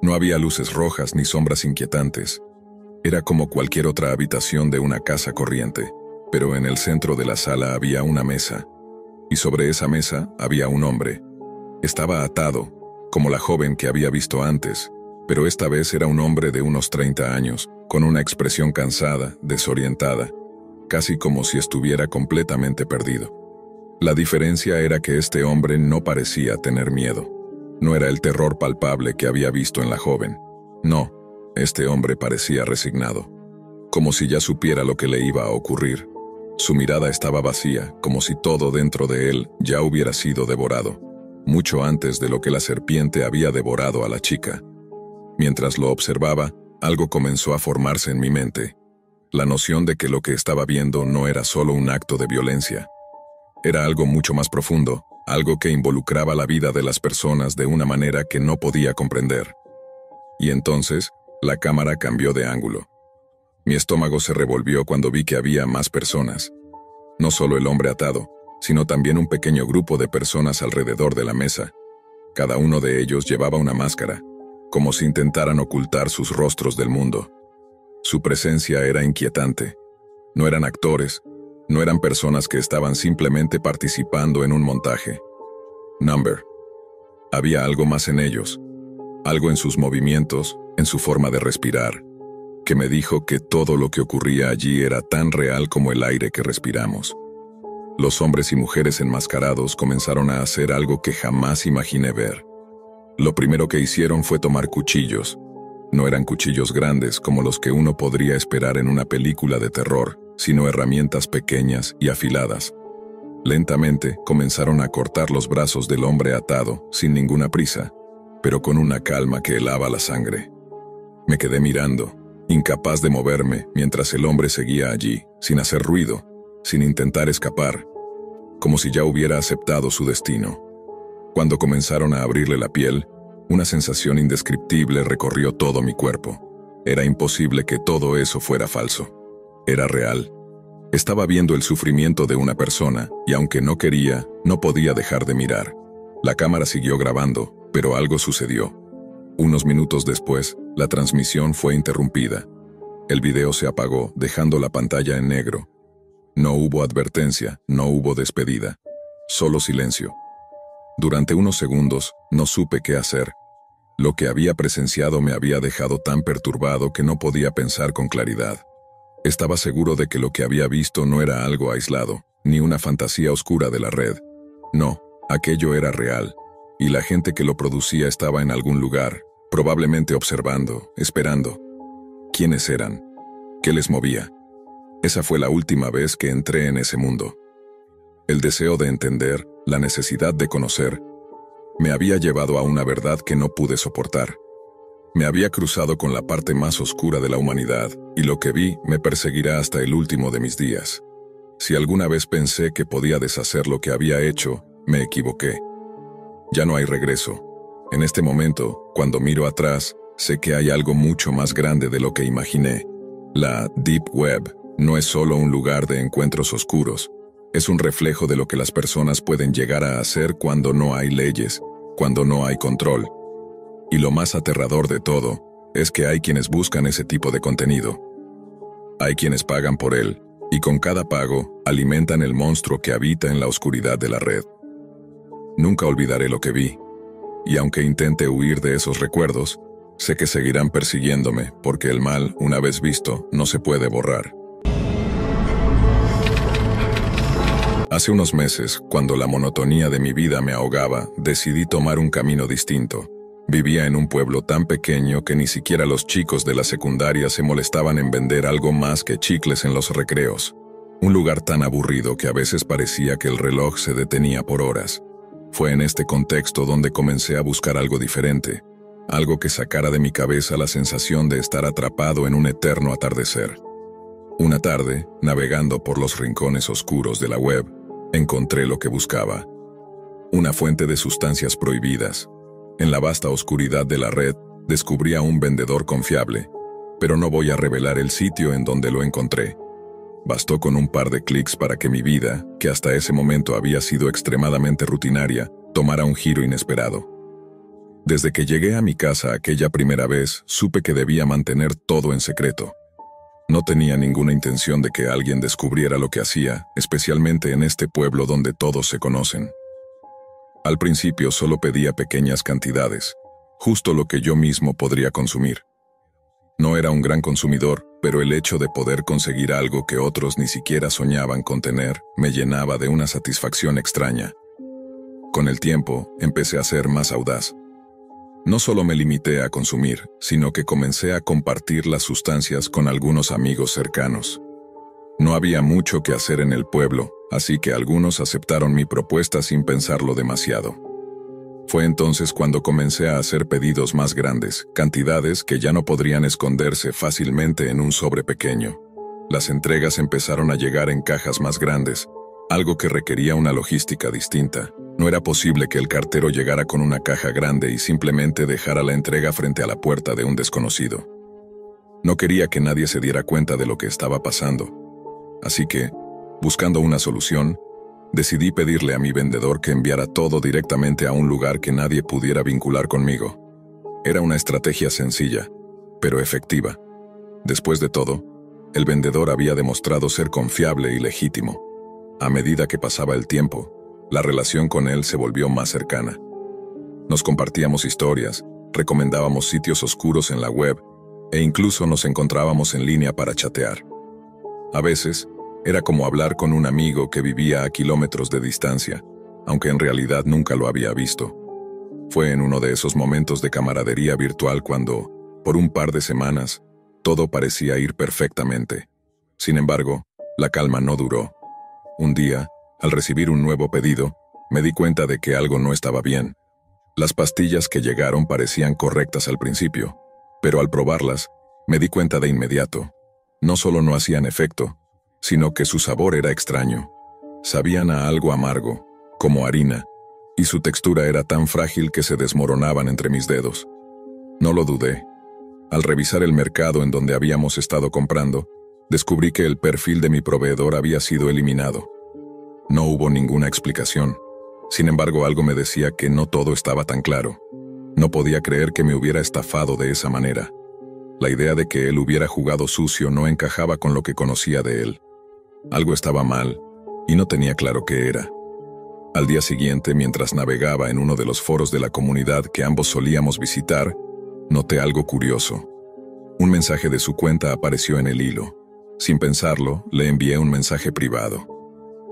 No había luces rojas ni sombras inquietantes. Era como cualquier otra habitación de una casa corriente, pero en el centro de la sala había una mesa. Y sobre esa mesa había un hombre. Estaba atado, como la joven que había visto antes, pero esta vez era un hombre de unos 30 años, con una expresión cansada, desorientada, casi como si estuviera completamente perdido. La diferencia era que este hombre no parecía tener miedo. No era el terror palpable que había visto en la joven. No, este hombre parecía resignado, como si ya supiera lo que le iba a ocurrir. Su mirada estaba vacía, como si todo dentro de él ya hubiera sido devorado, mucho antes de lo que la serpiente había devorado a la chica. Mientras lo observaba, algo comenzó a formarse en mi mente. La noción de que lo que estaba viendo no era solo un acto de violencia. Era algo mucho más profundo, algo que involucraba la vida de las personas de una manera que no podía comprender. Y entonces, la cámara cambió de ángulo. Mi estómago se revolvió cuando vi que había más personas. No solo el hombre atado, sino también un pequeño grupo de personas alrededor de la mesa. Cada uno de ellos llevaba una máscara, como si intentaran ocultar sus rostros del mundo. Su presencia era inquietante. No eran actores, no eran personas que estaban simplemente participando en un montaje. Number. Había algo más en ellos, algo en sus movimientos, en su forma de respirar, que me dijo que todo lo que ocurría allí era tan real como el aire que respiramos. Los hombres y mujeres enmascarados comenzaron a hacer algo que jamás imaginé ver. Lo primero que hicieron fue tomar cuchillos. No eran cuchillos grandes como los que uno podría esperar en una película de terror, sino herramientas pequeñas y afiladas. Lentamente comenzaron a cortar los brazos del hombre atado, sin ninguna prisa, pero con una calma que helaba la sangre. Me quedé mirando, incapaz de moverme, mientras el hombre seguía allí, sin hacer ruido, sin intentar escapar, como si ya hubiera aceptado su destino. Cuando comenzaron a abrirle la piel, una sensación indescriptible recorrió todo mi cuerpo. Era imposible que todo eso fuera falso. Era real. Estaba viendo el sufrimiento de una persona, y aunque no quería, no podía dejar de mirar. La cámara siguió grabando, pero algo sucedió. Unos minutos después, la transmisión fue interrumpida. El video se apagó, dejando la pantalla en negro. No hubo advertencia, no hubo despedida. Solo silencio. Durante unos segundos, no supe qué hacer. Lo que había presenciado me había dejado tan perturbado que no podía pensar con claridad. Estaba seguro de que lo que había visto no era algo aislado, ni una fantasía oscura de la red. No, aquello era real, y la gente que lo producía estaba en algún lugar, probablemente observando, esperando. ¿Quiénes eran? ¿Qué les movía? Esa fue la última vez que entré en ese mundo. El deseo de entender, la necesidad de conocer, me había llevado a una verdad que no pude soportar. Me había cruzado con la parte más oscura de la humanidad, y lo que vi me perseguirá hasta el último de mis días. Si alguna vez pensé que podía deshacer lo que había hecho, me equivoqué. Ya no hay regreso. En este momento, cuando miro atrás, sé que hay algo mucho más grande de lo que imaginé. La Deep Web no es solo un lugar de encuentros oscuros, es un reflejo de lo que las personas pueden llegar a hacer cuando no hay leyes, cuando no hay control. Y lo más aterrador de todo, es que hay quienes buscan ese tipo de contenido. Hay quienes pagan por él, y con cada pago, alimentan el monstruo que habita en la oscuridad de la red. Nunca olvidaré lo que vi, y aunque intente huir de esos recuerdos, sé que seguirán persiguiéndome, porque el mal, una vez visto, no se puede borrar. Hace unos meses, cuando la monotonía de mi vida me ahogaba, decidí tomar un camino distinto. Vivía en un pueblo tan pequeño que ni siquiera los chicos de la secundaria se molestaban en vender algo más que chicles en los recreos. Un lugar tan aburrido que a veces parecía que el reloj se detenía por horas. Fue en este contexto donde comencé a buscar algo diferente, algo que sacara de mi cabeza la sensación de estar atrapado en un eterno atardecer. Una tarde, navegando por los rincones oscuros de la web, encontré lo que buscaba. Una fuente de sustancias prohibidas. En la vasta oscuridad de la red, descubrí a un vendedor confiable, pero no voy a revelar el sitio en donde lo encontré. Bastó con un par de clics para que mi vida, que hasta ese momento había sido extremadamente rutinaria, tomara un giro inesperado. Desde que llegué a mi casa aquella primera vez, supe que debía mantener todo en secreto. No tenía ninguna intención de que alguien descubriera lo que hacía, especialmente en este pueblo donde todos se conocen. Al principio solo pedía pequeñas cantidades, justo lo que yo mismo podría consumir. No era un gran consumidor, pero el hecho de poder conseguir algo que otros ni siquiera soñaban con tener me llenaba de una satisfacción extraña. Con el tiempo, empecé a ser más audaz. No solo me limité a consumir, sino que comencé a compartir las sustancias con algunos amigos cercanos. No había mucho que hacer en el pueblo, así que algunos aceptaron mi propuesta sin pensarlo demasiado. Fue entonces cuando comencé a hacer pedidos más grandes, cantidades que ya no podrían esconderse fácilmente en un sobre pequeño. Las entregas empezaron a llegar en cajas más grandes, algo que requería una logística distinta. No era posible que el cartero llegara con una caja grande y simplemente dejara la entrega frente a la puerta de un desconocido. No quería que nadie se diera cuenta de lo que estaba pasando. Así que, buscando una solución, decidí pedirle a mi vendedor que enviara todo directamente a un lugar que nadie pudiera vincular conmigo. Era una estrategia sencilla, pero efectiva. Después de todo, el vendedor había demostrado ser confiable y legítimo. A medida que pasaba el tiempo, la relación con él se volvió más cercana. Nos compartíamos historias, recomendábamos sitios oscuros en la web e incluso nos encontrábamos en línea para chatear. A veces, era como hablar con un amigo que vivía a kilómetros de distancia, aunque en realidad nunca lo había visto. Fue en uno de esos momentos de camaradería virtual cuando, por un par de semanas, todo parecía ir perfectamente. Sin embargo, la calma no duró. Un día, al recibir un nuevo pedido, me di cuenta de que algo no estaba bien. Las pastillas que llegaron parecían correctas al principio, pero al probarlas, me di cuenta de inmediato. No solo no hacían efecto, sino que su sabor era extraño. Sabían a algo amargo, como harina, y su textura era tan frágil que se desmoronaban entre mis dedos. No lo dudé. Al revisar el mercado en donde habíamos estado comprando, descubrí que el perfil de mi proveedor había sido eliminado. No hubo ninguna explicación. Sin embargo, algo me decía que no todo estaba tan claro. No podía creer que me hubiera estafado de esa manera. La idea de que él hubiera jugado sucio no encajaba con lo que conocía de él. Algo estaba mal, y no tenía claro qué era. Al día siguiente, mientras navegaba en uno de los foros de la comunidad que ambos solíamos visitar, noté algo curioso. Un mensaje de su cuenta apareció en el hilo. Sin pensarlo, le envié un mensaje privado.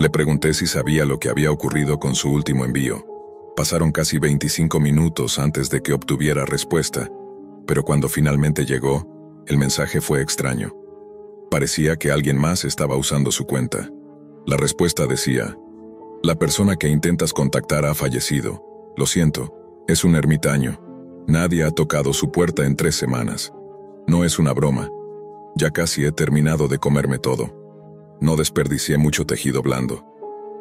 Le pregunté si sabía lo que había ocurrido con su último envío. Pasaron casi 25 minutos antes de que obtuviera respuesta, pero cuando finalmente llegó, el mensaje fue extraño. Parecía que alguien más estaba usando su cuenta. La respuesta decía: la persona que intentas contactar ha fallecido. Lo siento, es un ermitaño. Nadie ha tocado su puerta en 3 semanas. No es una broma. Ya casi he terminado de comerme todo. No desperdicié mucho tejido blando.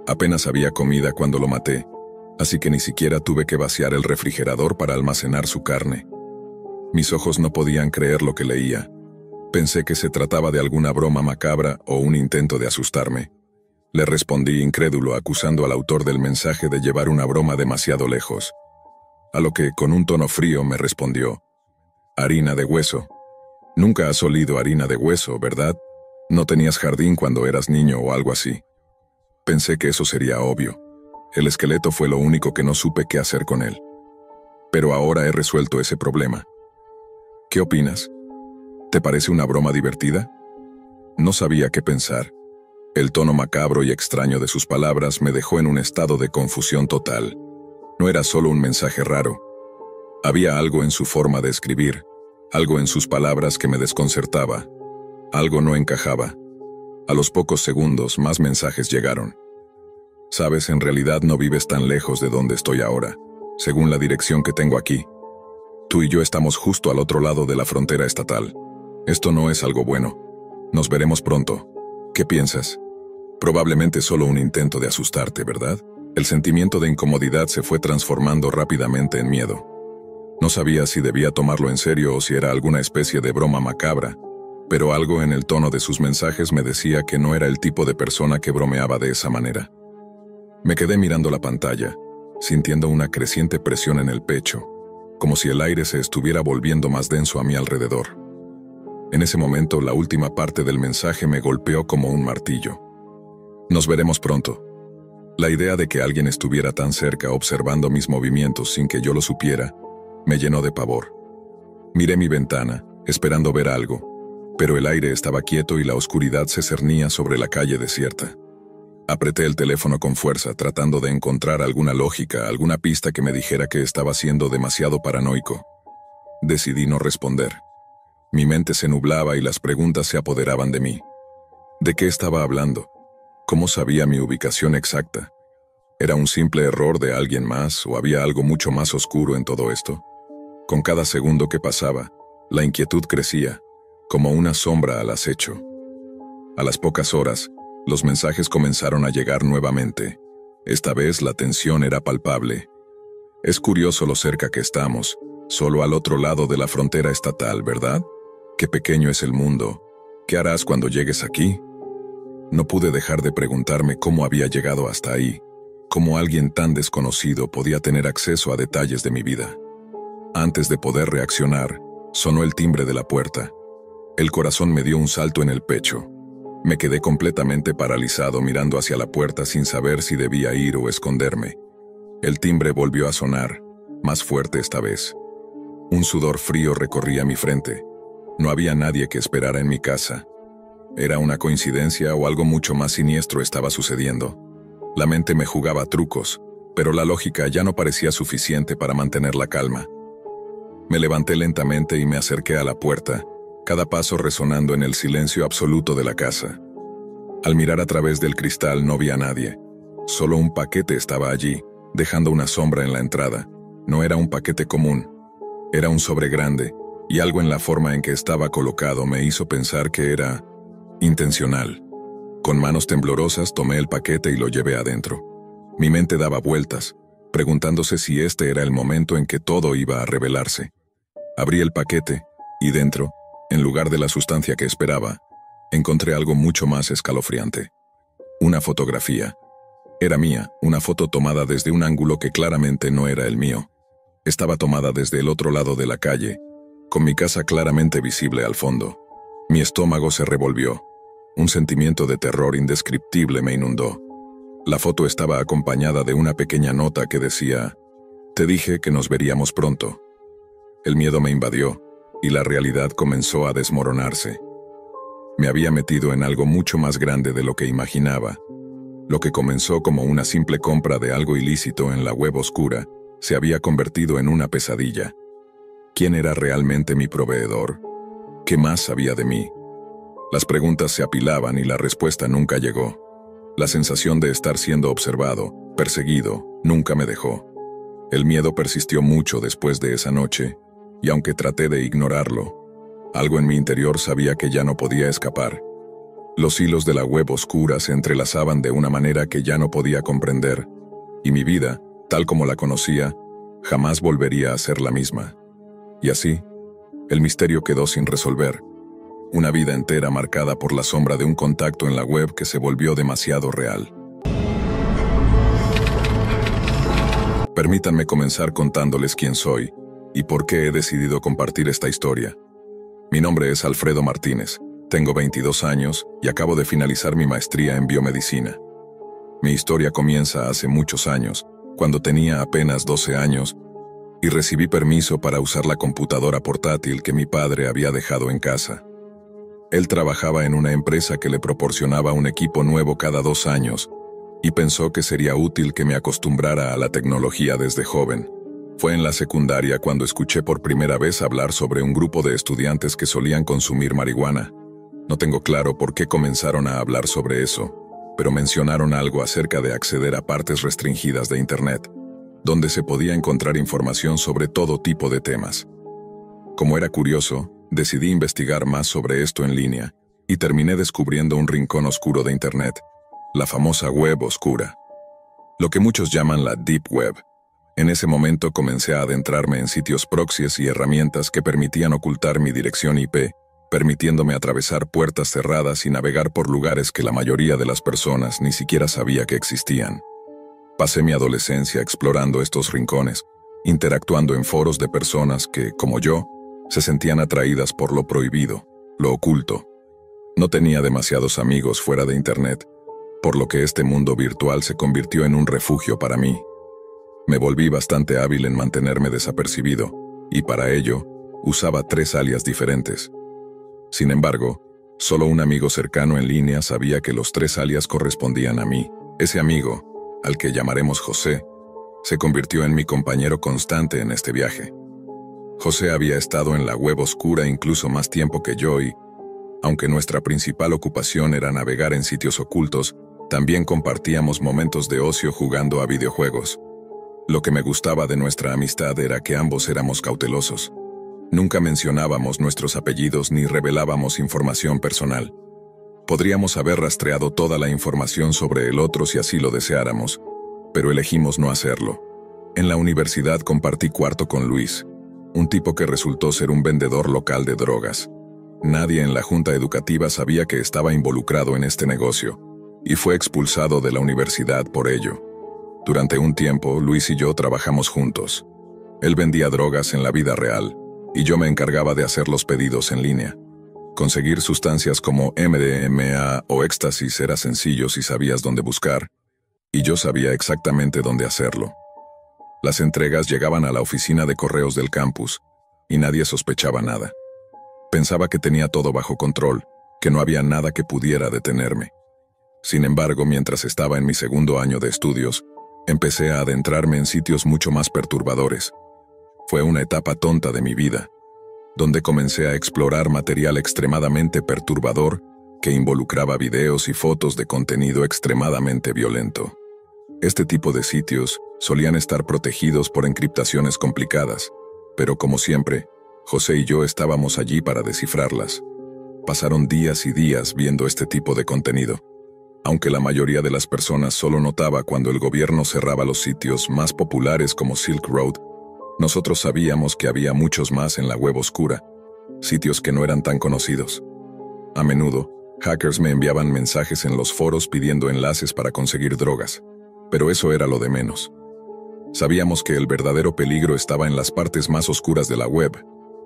Apenas había comida cuando lo maté, así que ni siquiera tuve que vaciar el refrigerador para almacenar su carne. Mis ojos no podían creer lo que leía. Pensé que se trataba de alguna broma macabra o un intento de asustarme. Le respondí incrédulo, acusando al autor del mensaje de llevar una broma demasiado lejos. A lo que, con un tono frío, me respondió: harina de hueso. Nunca has olido harina de hueso, ¿verdad? No tenías jardín cuando eras niño o algo así. Pensé que eso sería obvio. El esqueleto fue lo único que no supe qué hacer con él. Pero ahora he resuelto ese problema. ¿Qué opinas? ¿Te parece una broma divertida? No sabía qué pensar. El tono macabro y extraño de sus palabras me dejó en un estado de confusión total. No era solo un mensaje raro. Había algo en su forma de escribir, algo en sus palabras que me desconcertaba. Algo no encajaba. A los pocos segundos, más mensajes llegaron. Sabes, en realidad no vives tan lejos de donde estoy ahora, según la dirección que tengo aquí. Tú y yo estamos justo al otro lado de la frontera estatal. Esto no es algo bueno. Nos veremos pronto. ¿Qué piensas? Probablemente solo un intento de asustarte, ¿verdad? El sentimiento de incomodidad se fue transformando rápidamente en miedo. No sabía si debía tomarlo en serio o si era alguna especie de broma macabra, pero algo en el tono de sus mensajes me decía que no era el tipo de persona que bromeaba de esa manera. Me quedé mirando la pantalla, sintiendo una creciente presión en el pecho, como si el aire se estuviera volviendo más denso a mi alrededor. En ese momento, la última parte del mensaje me golpeó como un martillo. Nos veremos pronto. La idea de que alguien estuviera tan cerca observando mis movimientos sin que yo lo supiera, me llenó de pavor. Miré mi ventana, esperando ver algo, pero el aire estaba quieto y la oscuridad se cernía sobre la calle desierta. Apreté el teléfono con fuerza, tratando de encontrar alguna lógica, alguna pista que me dijera que estaba siendo demasiado paranoico. Decidí no responder. Mi mente se nublaba y las preguntas se apoderaban de mí. ¿De qué estaba hablando? ¿Cómo sabía mi ubicación exacta? ¿Era un simple error de alguien más o había algo mucho más oscuro en todo esto? Con cada segundo que pasaba, la inquietud crecía, como una sombra al acecho. A las pocas horas, los mensajes comenzaron a llegar nuevamente. Esta vez la tensión era palpable. Es curioso lo cerca que estamos, solo al otro lado de la frontera estatal, ¿verdad? Qué pequeño es el mundo. ¿Qué harás cuando llegues aquí? No pude dejar de preguntarme cómo había llegado hasta ahí, cómo alguien tan desconocido podía tener acceso a detalles de mi vida. Antes de poder reaccionar, sonó el timbre de la puerta. El corazón me dio un salto en el pecho. Me quedé completamente paralizado mirando hacia la puerta sin saber si debía ir o esconderme. El timbre volvió a sonar, más fuerte esta vez. Un sudor frío recorría mi frente. No había nadie que esperara en mi casa. ¿Era una coincidencia o algo mucho más siniestro estaba sucediendo? La mente me jugaba trucos, pero la lógica ya no parecía suficiente para mantener la calma. Me levanté lentamente y me acerqué a la puerta, cada paso resonando en el silencio absoluto de la casa. Al mirar a través del cristal no vi a nadie. Solo un paquete estaba allí, dejando una sombra en la entrada. No era un paquete común. Era un sobre grande, y algo en la forma en que estaba colocado me hizo pensar que era intencional. Con manos temblorosas tomé el paquete y lo llevé adentro. Mi mente daba vueltas, preguntándose si este era el momento en que todo iba a revelarse. Abrí el paquete, y dentro, en lugar de la sustancia que esperaba, encontré algo mucho más escalofriante. Una fotografía. Era mía, una foto tomada desde un ángulo que claramente no era el mío. Estaba tomada desde el otro lado de la calle, con mi casa claramente visible al fondo. Mi estómago se revolvió. Un sentimiento de terror indescriptible me inundó. La foto estaba acompañada de una pequeña nota que decía: «Te dije que nos veríamos pronto». El miedo me invadió, y la realidad comenzó a desmoronarse. Me había metido en algo mucho más grande de lo que imaginaba. Lo que comenzó como una simple compra de algo ilícito en la web oscura, se había convertido en una pesadilla. ¿Quién era realmente mi proveedor? ¿Qué más sabía de mí? Las preguntas se apilaban y la respuesta nunca llegó. La sensación de estar siendo observado, perseguido, nunca me dejó. El miedo persistió mucho después de esa noche, y aunque traté de ignorarlo, algo en mi interior sabía que ya no podía escapar. Los hilos de la web oscura se entrelazaban de una manera que ya no podía comprender, y mi vida, tal como la conocía, jamás volvería a ser la misma. Y así, el misterio quedó sin resolver. Una vida entera marcada por la sombra de un contacto en la web que se volvió demasiado real. Permítanme comenzar contándoles quién soy y por qué he decidido compartir esta historia. Mi nombre es Alfredo Martínez, tengo 22 años y acabo de finalizar mi maestría en biomedicina. Mi historia comienza hace muchos años, cuando tenía apenas 12 años, y recibí permiso para usar la computadora portátil que mi padre había dejado en casa. Él trabajaba en una empresa que le proporcionaba un equipo nuevo cada 2 años, y pensó que sería útil que me acostumbrara a la tecnología desde joven. Fue en la secundaria cuando escuché por primera vez hablar sobre un grupo de estudiantes que solían consumir marihuana. No tengo claro por qué comenzaron a hablar sobre eso, pero mencionaron algo acerca de acceder a partes restringidas de Internet, donde se podía encontrar información sobre todo tipo de temas. Como era curioso, decidí investigar más sobre esto en línea, y terminé descubriendo un rincón oscuro de Internet, la famosa web oscura. Lo que muchos llaman la Deep Web. En ese momento comencé a adentrarme en sitios proxies y herramientas que permitían ocultar mi dirección IP, permitiéndome atravesar puertas cerradas y navegar por lugares que la mayoría de las personas ni siquiera sabía que existían. Pasé mi adolescencia explorando estos rincones, interactuando en foros de personas que, como yo, se sentían atraídas por lo prohibido, lo oculto. No tenía demasiados amigos fuera de Internet, por lo que este mundo virtual se convirtió en un refugio para mí. Me volví bastante hábil en mantenerme desapercibido, y para ello, usaba 3 alias diferentes. Sin embargo, solo un amigo cercano en línea sabía que los 3 alias correspondían a mí. Ese amigo, al que llamaremos José, se convirtió en mi compañero constante en este viaje. José había estado en la web oscura incluso más tiempo que yo y, aunque nuestra principal ocupación era navegar en sitios ocultos, también compartíamos momentos de ocio jugando a videojuegos. Lo que me gustaba de nuestra amistad era que ambos éramos cautelosos. Nunca mencionábamos nuestros apellidos ni revelábamos información personal. Podríamos haber rastreado toda la información sobre el otro si así lo deseáramos, pero elegimos no hacerlo. En la universidad compartí cuarto con Luis, un tipo que resultó ser un vendedor local de drogas. Nadie en la junta educativa sabía que estaba involucrado en este negocio, y fue expulsado de la universidad por ello. Durante un tiempo, Luis y yo trabajamos juntos. Él vendía drogas en la vida real, y yo me encargaba de hacer los pedidos en línea. Conseguir sustancias como MDMA o éxtasis era sencillo si sabías dónde buscar, y yo sabía exactamente dónde hacerlo. Las entregas llegaban a la oficina de correos del campus, y nadie sospechaba nada. Pensaba que tenía todo bajo control, que no había nada que pudiera detenerme. Sin embargo, mientras estaba en mi segundo año de estudios, empecé a adentrarme en sitios mucho más perturbadores. Fue una etapa tonta de mi vida, donde comencé a explorar material extremadamente perturbador que involucraba videos y fotos de contenido extremadamente violento. Este tipo de sitios solían estar protegidos por encriptaciones complicadas, pero como siempre, José y yo estábamos allí para descifrarlas. Pasaron días y días viendo este tipo de contenido. Aunque la mayoría de las personas solo notaba cuando el gobierno cerraba los sitios más populares como Silk Road, nosotros sabíamos que había muchos más en la web oscura, sitios que no eran tan conocidos. A menudo, hackers me enviaban mensajes en los foros pidiendo enlaces para conseguir drogas, pero eso era lo de menos. Sabíamos que el verdadero peligro estaba en las partes más oscuras de la web,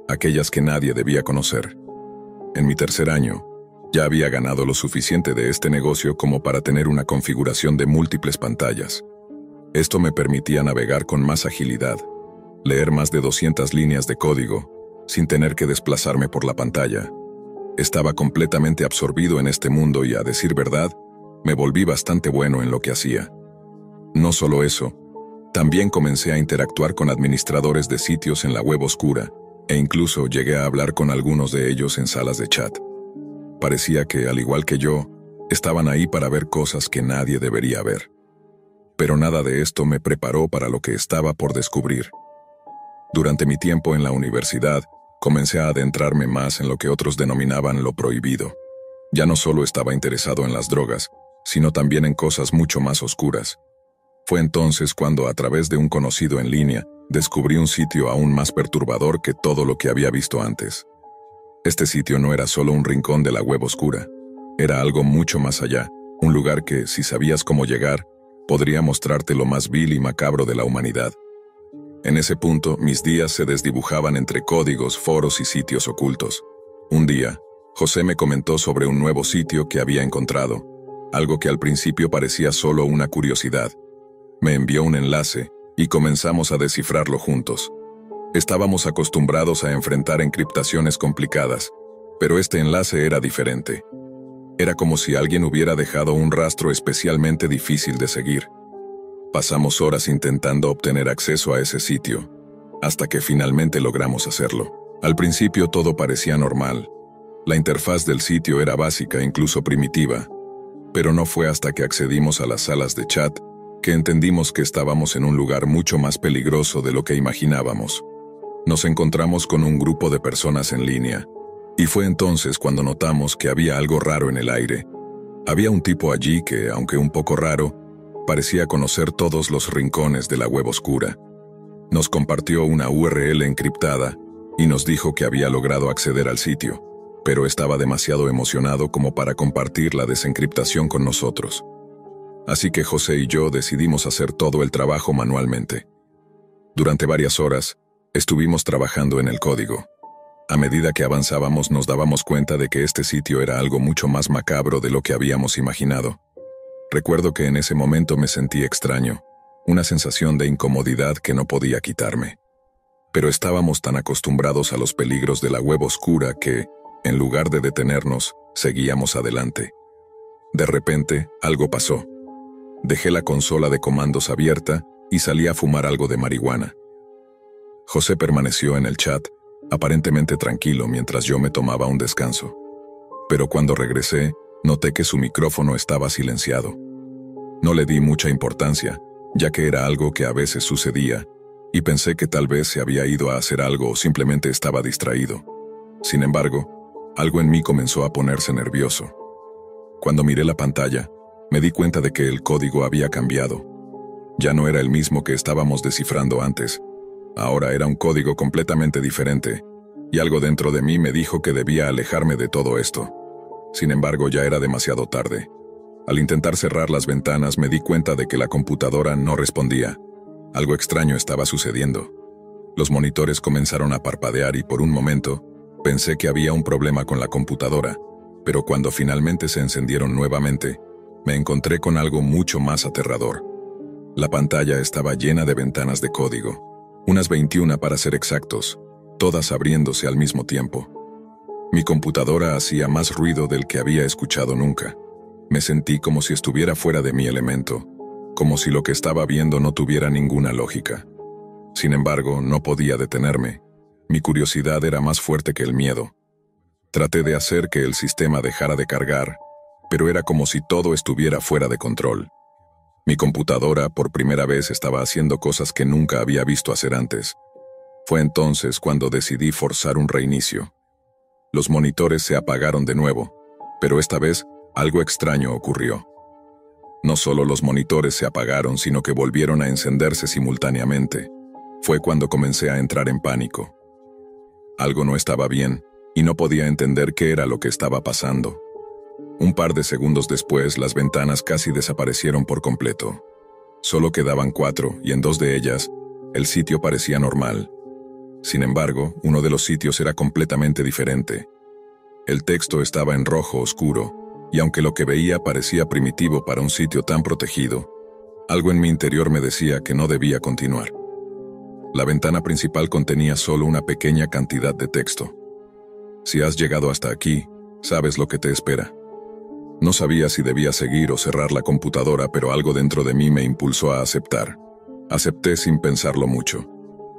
aquellas que nadie debía conocer. En mi tercer año, ya había ganado lo suficiente de este negocio como para tener una configuración de múltiples pantallas. Esto me permitía navegar con más agilidad, leer más de 200 líneas de código, sin tener que desplazarme por la pantalla. Estaba completamente absorbido en este mundo y, a decir verdad, me volví bastante bueno en lo que hacía. No solo eso, también comencé a interactuar con administradores de sitios en la web oscura, e incluso llegué a hablar con algunos de ellos en salas de chat. Parecía que, al igual que yo, estaban ahí para ver cosas que nadie debería ver. Pero nada de esto me preparó para lo que estaba por descubrir. Durante mi tiempo en la universidad, comencé a adentrarme más en lo que otros denominaban lo prohibido. Ya no solo estaba interesado en las drogas, sino también en cosas mucho más oscuras. Fue entonces cuando, a través de un conocido en línea, descubrí un sitio aún más perturbador que todo lo que había visto antes. Este sitio no era solo un rincón de la web oscura, era algo mucho más allá, un lugar que, si sabías cómo llegar, podría mostrarte lo más vil y macabro de la humanidad. En ese punto, mis días se desdibujaban entre códigos, foros y sitios ocultos. Un día, José me comentó sobre un nuevo sitio que había encontrado, algo que al principio parecía solo una curiosidad. Me envió un enlace y comenzamos a descifrarlo juntos. Estábamos acostumbrados a enfrentar encriptaciones complicadas, pero este enlace era diferente. Era como si alguien hubiera dejado un rastro especialmente difícil de seguir. Pasamos horas intentando obtener acceso a ese sitio, hasta que finalmente logramos hacerlo. Al principio todo parecía normal. La interfaz del sitio era básica, incluso primitiva, pero no fue hasta que accedimos a las salas de chat que entendimos que estábamos en un lugar mucho más peligroso de lo que imaginábamos. Nos encontramos con un grupo de personas en línea, y fue entonces cuando notamos que había algo raro en el aire. Había un tipo allí que, aunque un poco raro, parecía conocer todos los rincones de la web oscura. Nos compartió una URL encriptada y nos dijo que había logrado acceder al sitio, pero estaba demasiado emocionado como para compartir la desencriptación con nosotros. Así que José y yo decidimos hacer todo el trabajo manualmente. Durante varias horas, estuvimos trabajando en el código. A medida que avanzábamos nos dábamos cuenta de que este sitio era algo mucho más macabro de lo que habíamos imaginado. Recuerdo que en ese momento me sentí extraño, una sensación de incomodidad que no podía quitarme. Pero estábamos tan acostumbrados a los peligros de la web oscura que, En lugar de detenernos, seguíamos adelante. De repente, algo pasó. Dejé la consola de comandos abierta y salí a fumar algo de marihuana. José permaneció en el chat, aparentemente tranquilo mientras yo me tomaba un descanso. Pero cuando regresé, noté que su micrófono estaba silenciado. No le di mucha importancia, ya que era algo que a veces sucedía, y pensé que tal vez se había ido a hacer algo o simplemente estaba distraído. Sin embargo, algo en mí comenzó a ponerse nervioso. Cuando miré la pantalla, me di cuenta de que el código había cambiado. Ya no era el mismo que estábamos descifrando antes. Ahora era un código completamente diferente, y algo dentro de mí me dijo que debía alejarme de todo esto. Sin embargo, ya era demasiado tarde. Al intentar cerrar las ventanas me di cuenta de que la computadora no respondía. Algo extraño estaba sucediendo. Los monitores comenzaron a parpadear y por un momento pensé que había un problema con la computadora, pero cuando finalmente se encendieron nuevamente, me encontré con algo mucho más aterrador. La pantalla estaba llena de ventanas de código, unas 21 para ser exactos, todas abriéndose al mismo tiempo. Mi computadora hacía más ruido del que había escuchado nunca. Me sentí como si estuviera fuera de mi elemento, como si lo que estaba viendo no tuviera ninguna lógica. Sin embargo, no podía detenerme. Mi curiosidad era más fuerte que el miedo. Traté de hacer que el sistema dejara de cargar, pero era como si todo estuviera fuera de control. Mi computadora por primera vez estaba haciendo cosas que nunca había visto hacer antes. Fue entonces cuando decidí forzar un reinicio. Los monitores se apagaron de nuevo, pero esta vez algo extraño ocurrió. No solo los monitores se apagaron, sino que volvieron a encenderse simultáneamente. Fue cuando comencé a entrar en pánico. Algo no estaba bien, y no podía entender qué era lo que estaba pasando. Un par de segundos después, las ventanas casi desaparecieron por completo. Solo quedaban 4, y en 2 de ellas, el sitio parecía normal. Sin embargo, uno de los sitios era completamente diferente. El texto estaba en rojo oscuro, y aunque lo que veía parecía primitivo para un sitio tan protegido, algo en mi interior me decía que no debía continuar. La ventana principal contenía solo una pequeña cantidad de texto. Si has llegado hasta aquí, sabes lo que te espera. No sabía si debía seguir o cerrar la computadora, pero algo dentro de mí me impulsó a aceptar. Acepté sin pensarlo mucho.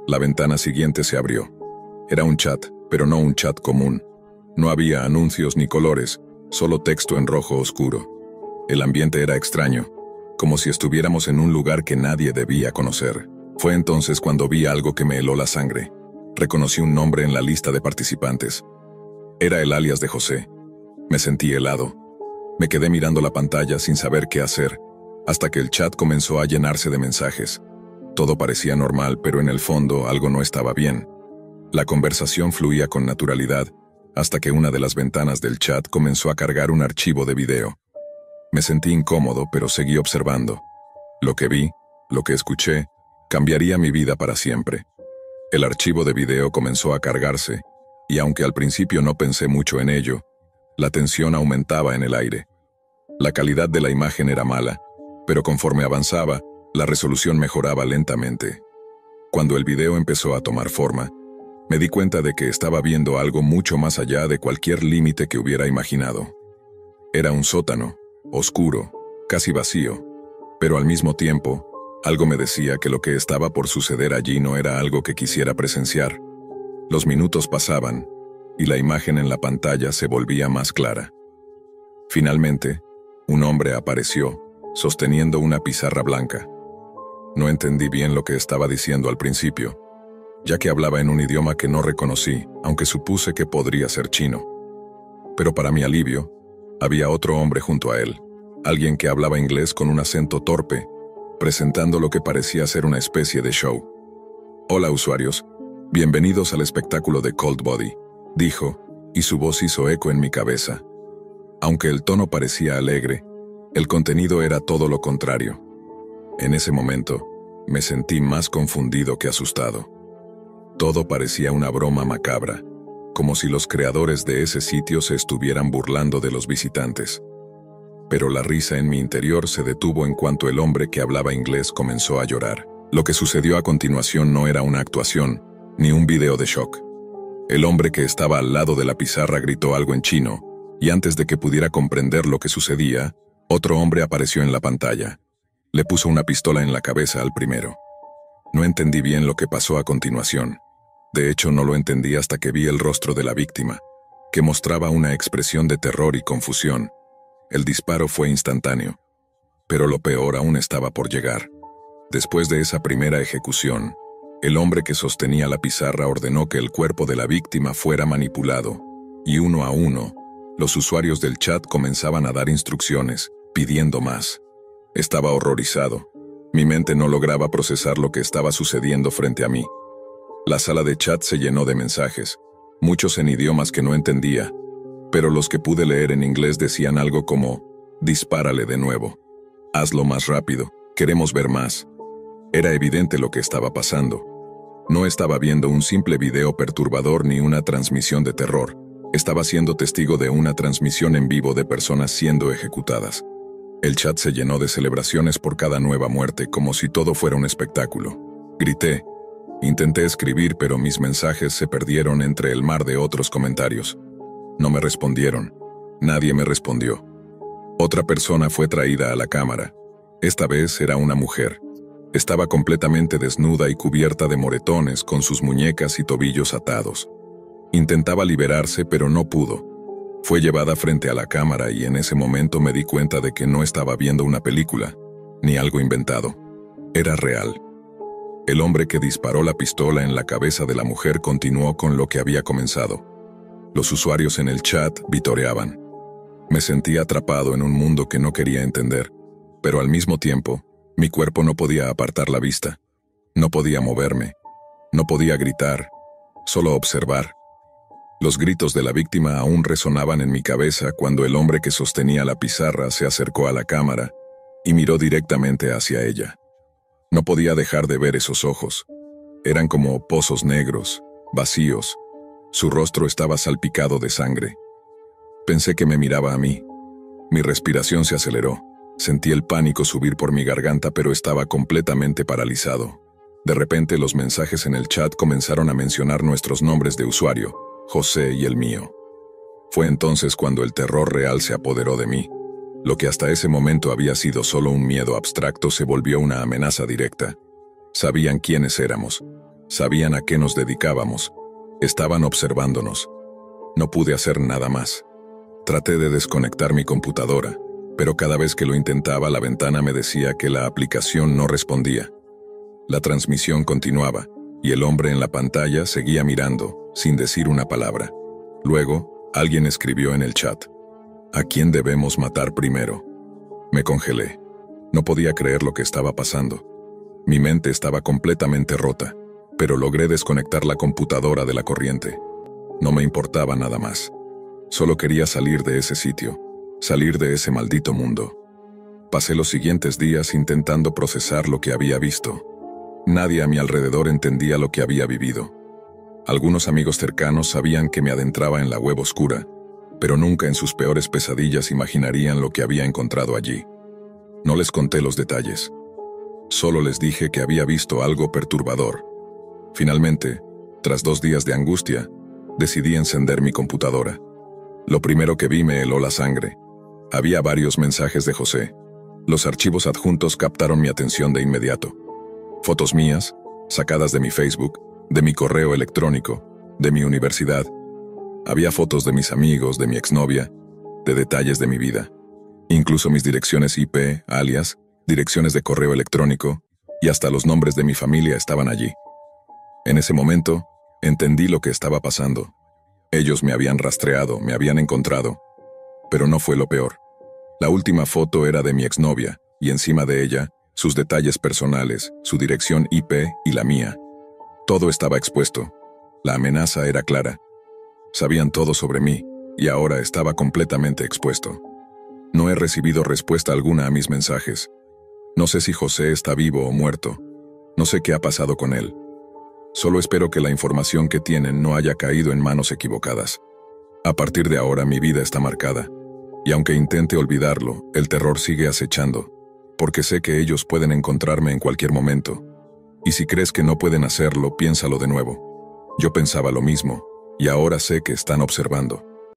La ventana siguiente se abrió. Era un chat, pero no un chat común. No había anuncios ni colores, solo texto en rojo oscuro. El ambiente era extraño, como si estuviéramos en un lugar que nadie debía conocer. Fue entonces cuando vi algo que me heló la sangre. Reconocí un nombre en la lista de participantes. Era el alias de José. Me sentí helado. Me quedé mirando la pantalla sin saber qué hacer, hasta que el chat comenzó a llenarse de mensajes. Todo parecía normal, pero en el fondo algo no estaba bien. La conversación fluía con naturalidad, hasta que una de las ventanas del chat comenzó a cargar un archivo de video. Me sentí incómodo, pero seguí observando. Lo que vi, lo que escuché, cambiaría mi vida para siempre. El archivo de video comenzó a cargarse, y aunque al principio no pensé mucho en ello, la tensión aumentaba en el aire. La calidad de la imagen era mala, pero conforme avanzaba, la resolución mejoraba lentamente. Cuando el video empezó a tomar forma, me di cuenta de que estaba viendo algo mucho más allá de cualquier límite que hubiera imaginado. Era un sótano, oscuro, casi vacío, pero al mismo tiempo, algo me decía que lo que estaba por suceder allí no era algo que quisiera presenciar. Los minutos pasaban, y la imagen en la pantalla se volvía más clara. Finalmente, un hombre apareció, sosteniendo una pizarra blanca. No entendí bien lo que estaba diciendo al principio, ya que hablaba en un idioma que no reconocí, aunque supuse que podría ser chino. Pero para mi alivio, había otro hombre junto a él, alguien que hablaba inglés con un acento torpe, presentando lo que parecía ser una especie de show. «Hola usuarios, bienvenidos al espectáculo de Cold Body», dijo, y su voz hizo eco en mi cabeza. Aunque el tono parecía alegre, el contenido era todo lo contrario. En ese momento, me sentí más confundido que asustado. Todo parecía una broma macabra, como si los creadores de ese sitio se estuvieran burlando de los visitantes. Pero la risa en mi interior se detuvo en cuanto el hombre que hablaba inglés comenzó a llorar. Lo que sucedió a continuación no era una actuación, ni un video de shock. El hombre que estaba al lado de la pizarra gritó algo en chino, y antes de que pudiera comprender lo que sucedía, otro hombre apareció en la pantalla. Le puso una pistola en la cabeza al primero. No entendí bien lo que pasó a continuación. De hecho, no lo entendí hasta que vi el rostro de la víctima, que mostraba una expresión de terror y confusión. El disparo fue instantáneo, pero lo peor aún estaba por llegar. Después de esa primera ejecución, el hombre que sostenía la pizarra ordenó que el cuerpo de la víctima fuera manipulado, y uno a uno, los usuarios del chat comenzaban a dar instrucciones, pidiendo más. Estaba horrorizado. Mi mente no lograba procesar lo que estaba sucediendo frente a mí. La sala de chat se llenó de mensajes, muchos en idiomas que no entendía, pero los que pude leer en inglés decían algo como: «Dispárale de nuevo. Hazlo más rápido. Queremos ver más». Era evidente lo que estaba pasando. No estaba viendo un simple video perturbador ni una transmisión de terror. Estaba siendo testigo de una transmisión en vivo de personas siendo ejecutadas. El chat se llenó de celebraciones por cada nueva muerte, como si todo fuera un espectáculo. Grité. Intenté escribir, pero mis mensajes se perdieron entre el mar de otros comentarios. No me respondieron. Nadie me respondió. Otra persona fue traída a la cámara. Esta vez era una mujer. Estaba completamente desnuda y cubierta de moretones, con sus muñecas y tobillos atados. Intentaba liberarse, pero no pudo. Fue llevada frente a la cámara y en ese momento me di cuenta de que no estaba viendo una película, ni algo inventado. Era real. El hombre que disparó la pistola en la cabeza de la mujer continuó con lo que había comenzado. Los usuarios en el chat vitoreaban. Me sentí atrapado en un mundo que no quería entender, pero al mismo tiempo, mi cuerpo no podía apartar la vista. No podía moverme. No podía gritar. Solo observar. Los gritos de la víctima aún resonaban en mi cabeza cuando el hombre que sostenía la pizarra se acercó a la cámara y miró directamente hacia ella. No podía dejar de ver esos ojos. Eran como pozos negros, vacíos. Su rostro estaba salpicado de sangre. Pensé que me miraba a mí. Mi respiración se aceleró. Sentí el pánico subir por mi garganta, pero estaba completamente paralizado. De repente los mensajes en el chat comenzaron a mencionar nuestros nombres de usuario, José y el mío. Fue entonces cuando el terror real se apoderó de mí. Lo que hasta ese momento había sido solo un miedo abstracto se volvió una amenaza directa. Sabían quiénes éramos. Sabían a qué nos dedicábamos. Estaban observándonos. No pude hacer nada más. Traté de desconectar mi computadora, pero cada vez que lo intentaba la ventana me decía que la aplicación no respondía. La transmisión continuaba, y el hombre en la pantalla seguía mirando, sin decir una palabra. Luego, alguien escribió en el chat: ¿a quién debemos matar primero? Me congelé. No podía creer lo que estaba pasando. Mi mente estaba completamente rota, pero logré desconectar la computadora de la corriente. No me importaba nada más. Solo quería salir de ese sitio, salir de ese maldito mundo. Pasé los siguientes días intentando procesar lo que había visto. Nadie a mi alrededor entendía lo que había vivido. Algunos amigos cercanos sabían que me adentraba en la web oscura, pero nunca en sus peores pesadillas imaginarían lo que había encontrado allí. No les conté los detalles. Solo les dije que había visto algo perturbador. Finalmente, tras 2 días de angustia, decidí encender mi computadora. Lo primero que vi me heló la sangre. Había varios mensajes de José. Los archivos adjuntos captaron mi atención de inmediato. Fotos mías, sacadas de mi Facebook, de mi correo electrónico, de mi universidad. Había fotos de mis amigos, de mi exnovia, de detalles de mi vida. Incluso mis direcciones IP, alias, direcciones de correo electrónico, y hasta los nombres de mi familia estaban allí. En ese momento, entendí lo que estaba pasando. Ellos me habían rastreado, me habían encontrado. Pero no fue lo peor. La última foto era de mi exnovia, y encima de ella, sus detalles personales, su dirección IP y la mía. Todo estaba expuesto. La amenaza era clara. Sabían todo sobre mí, y ahora estaba completamente expuesto. No he recibido respuesta alguna a mis mensajes. No sé si José está vivo o muerto. No sé qué ha pasado con él. Solo espero que la información que tienen no haya caído en manos equivocadas. A partir de ahora mi vida está marcada. Y aunque intente olvidarlo, el terror sigue acechando, porque sé que ellos pueden encontrarme en cualquier momento. Y si crees que no pueden hacerlo, piénsalo de nuevo. Yo pensaba lo mismo, y ahora sé que están observando.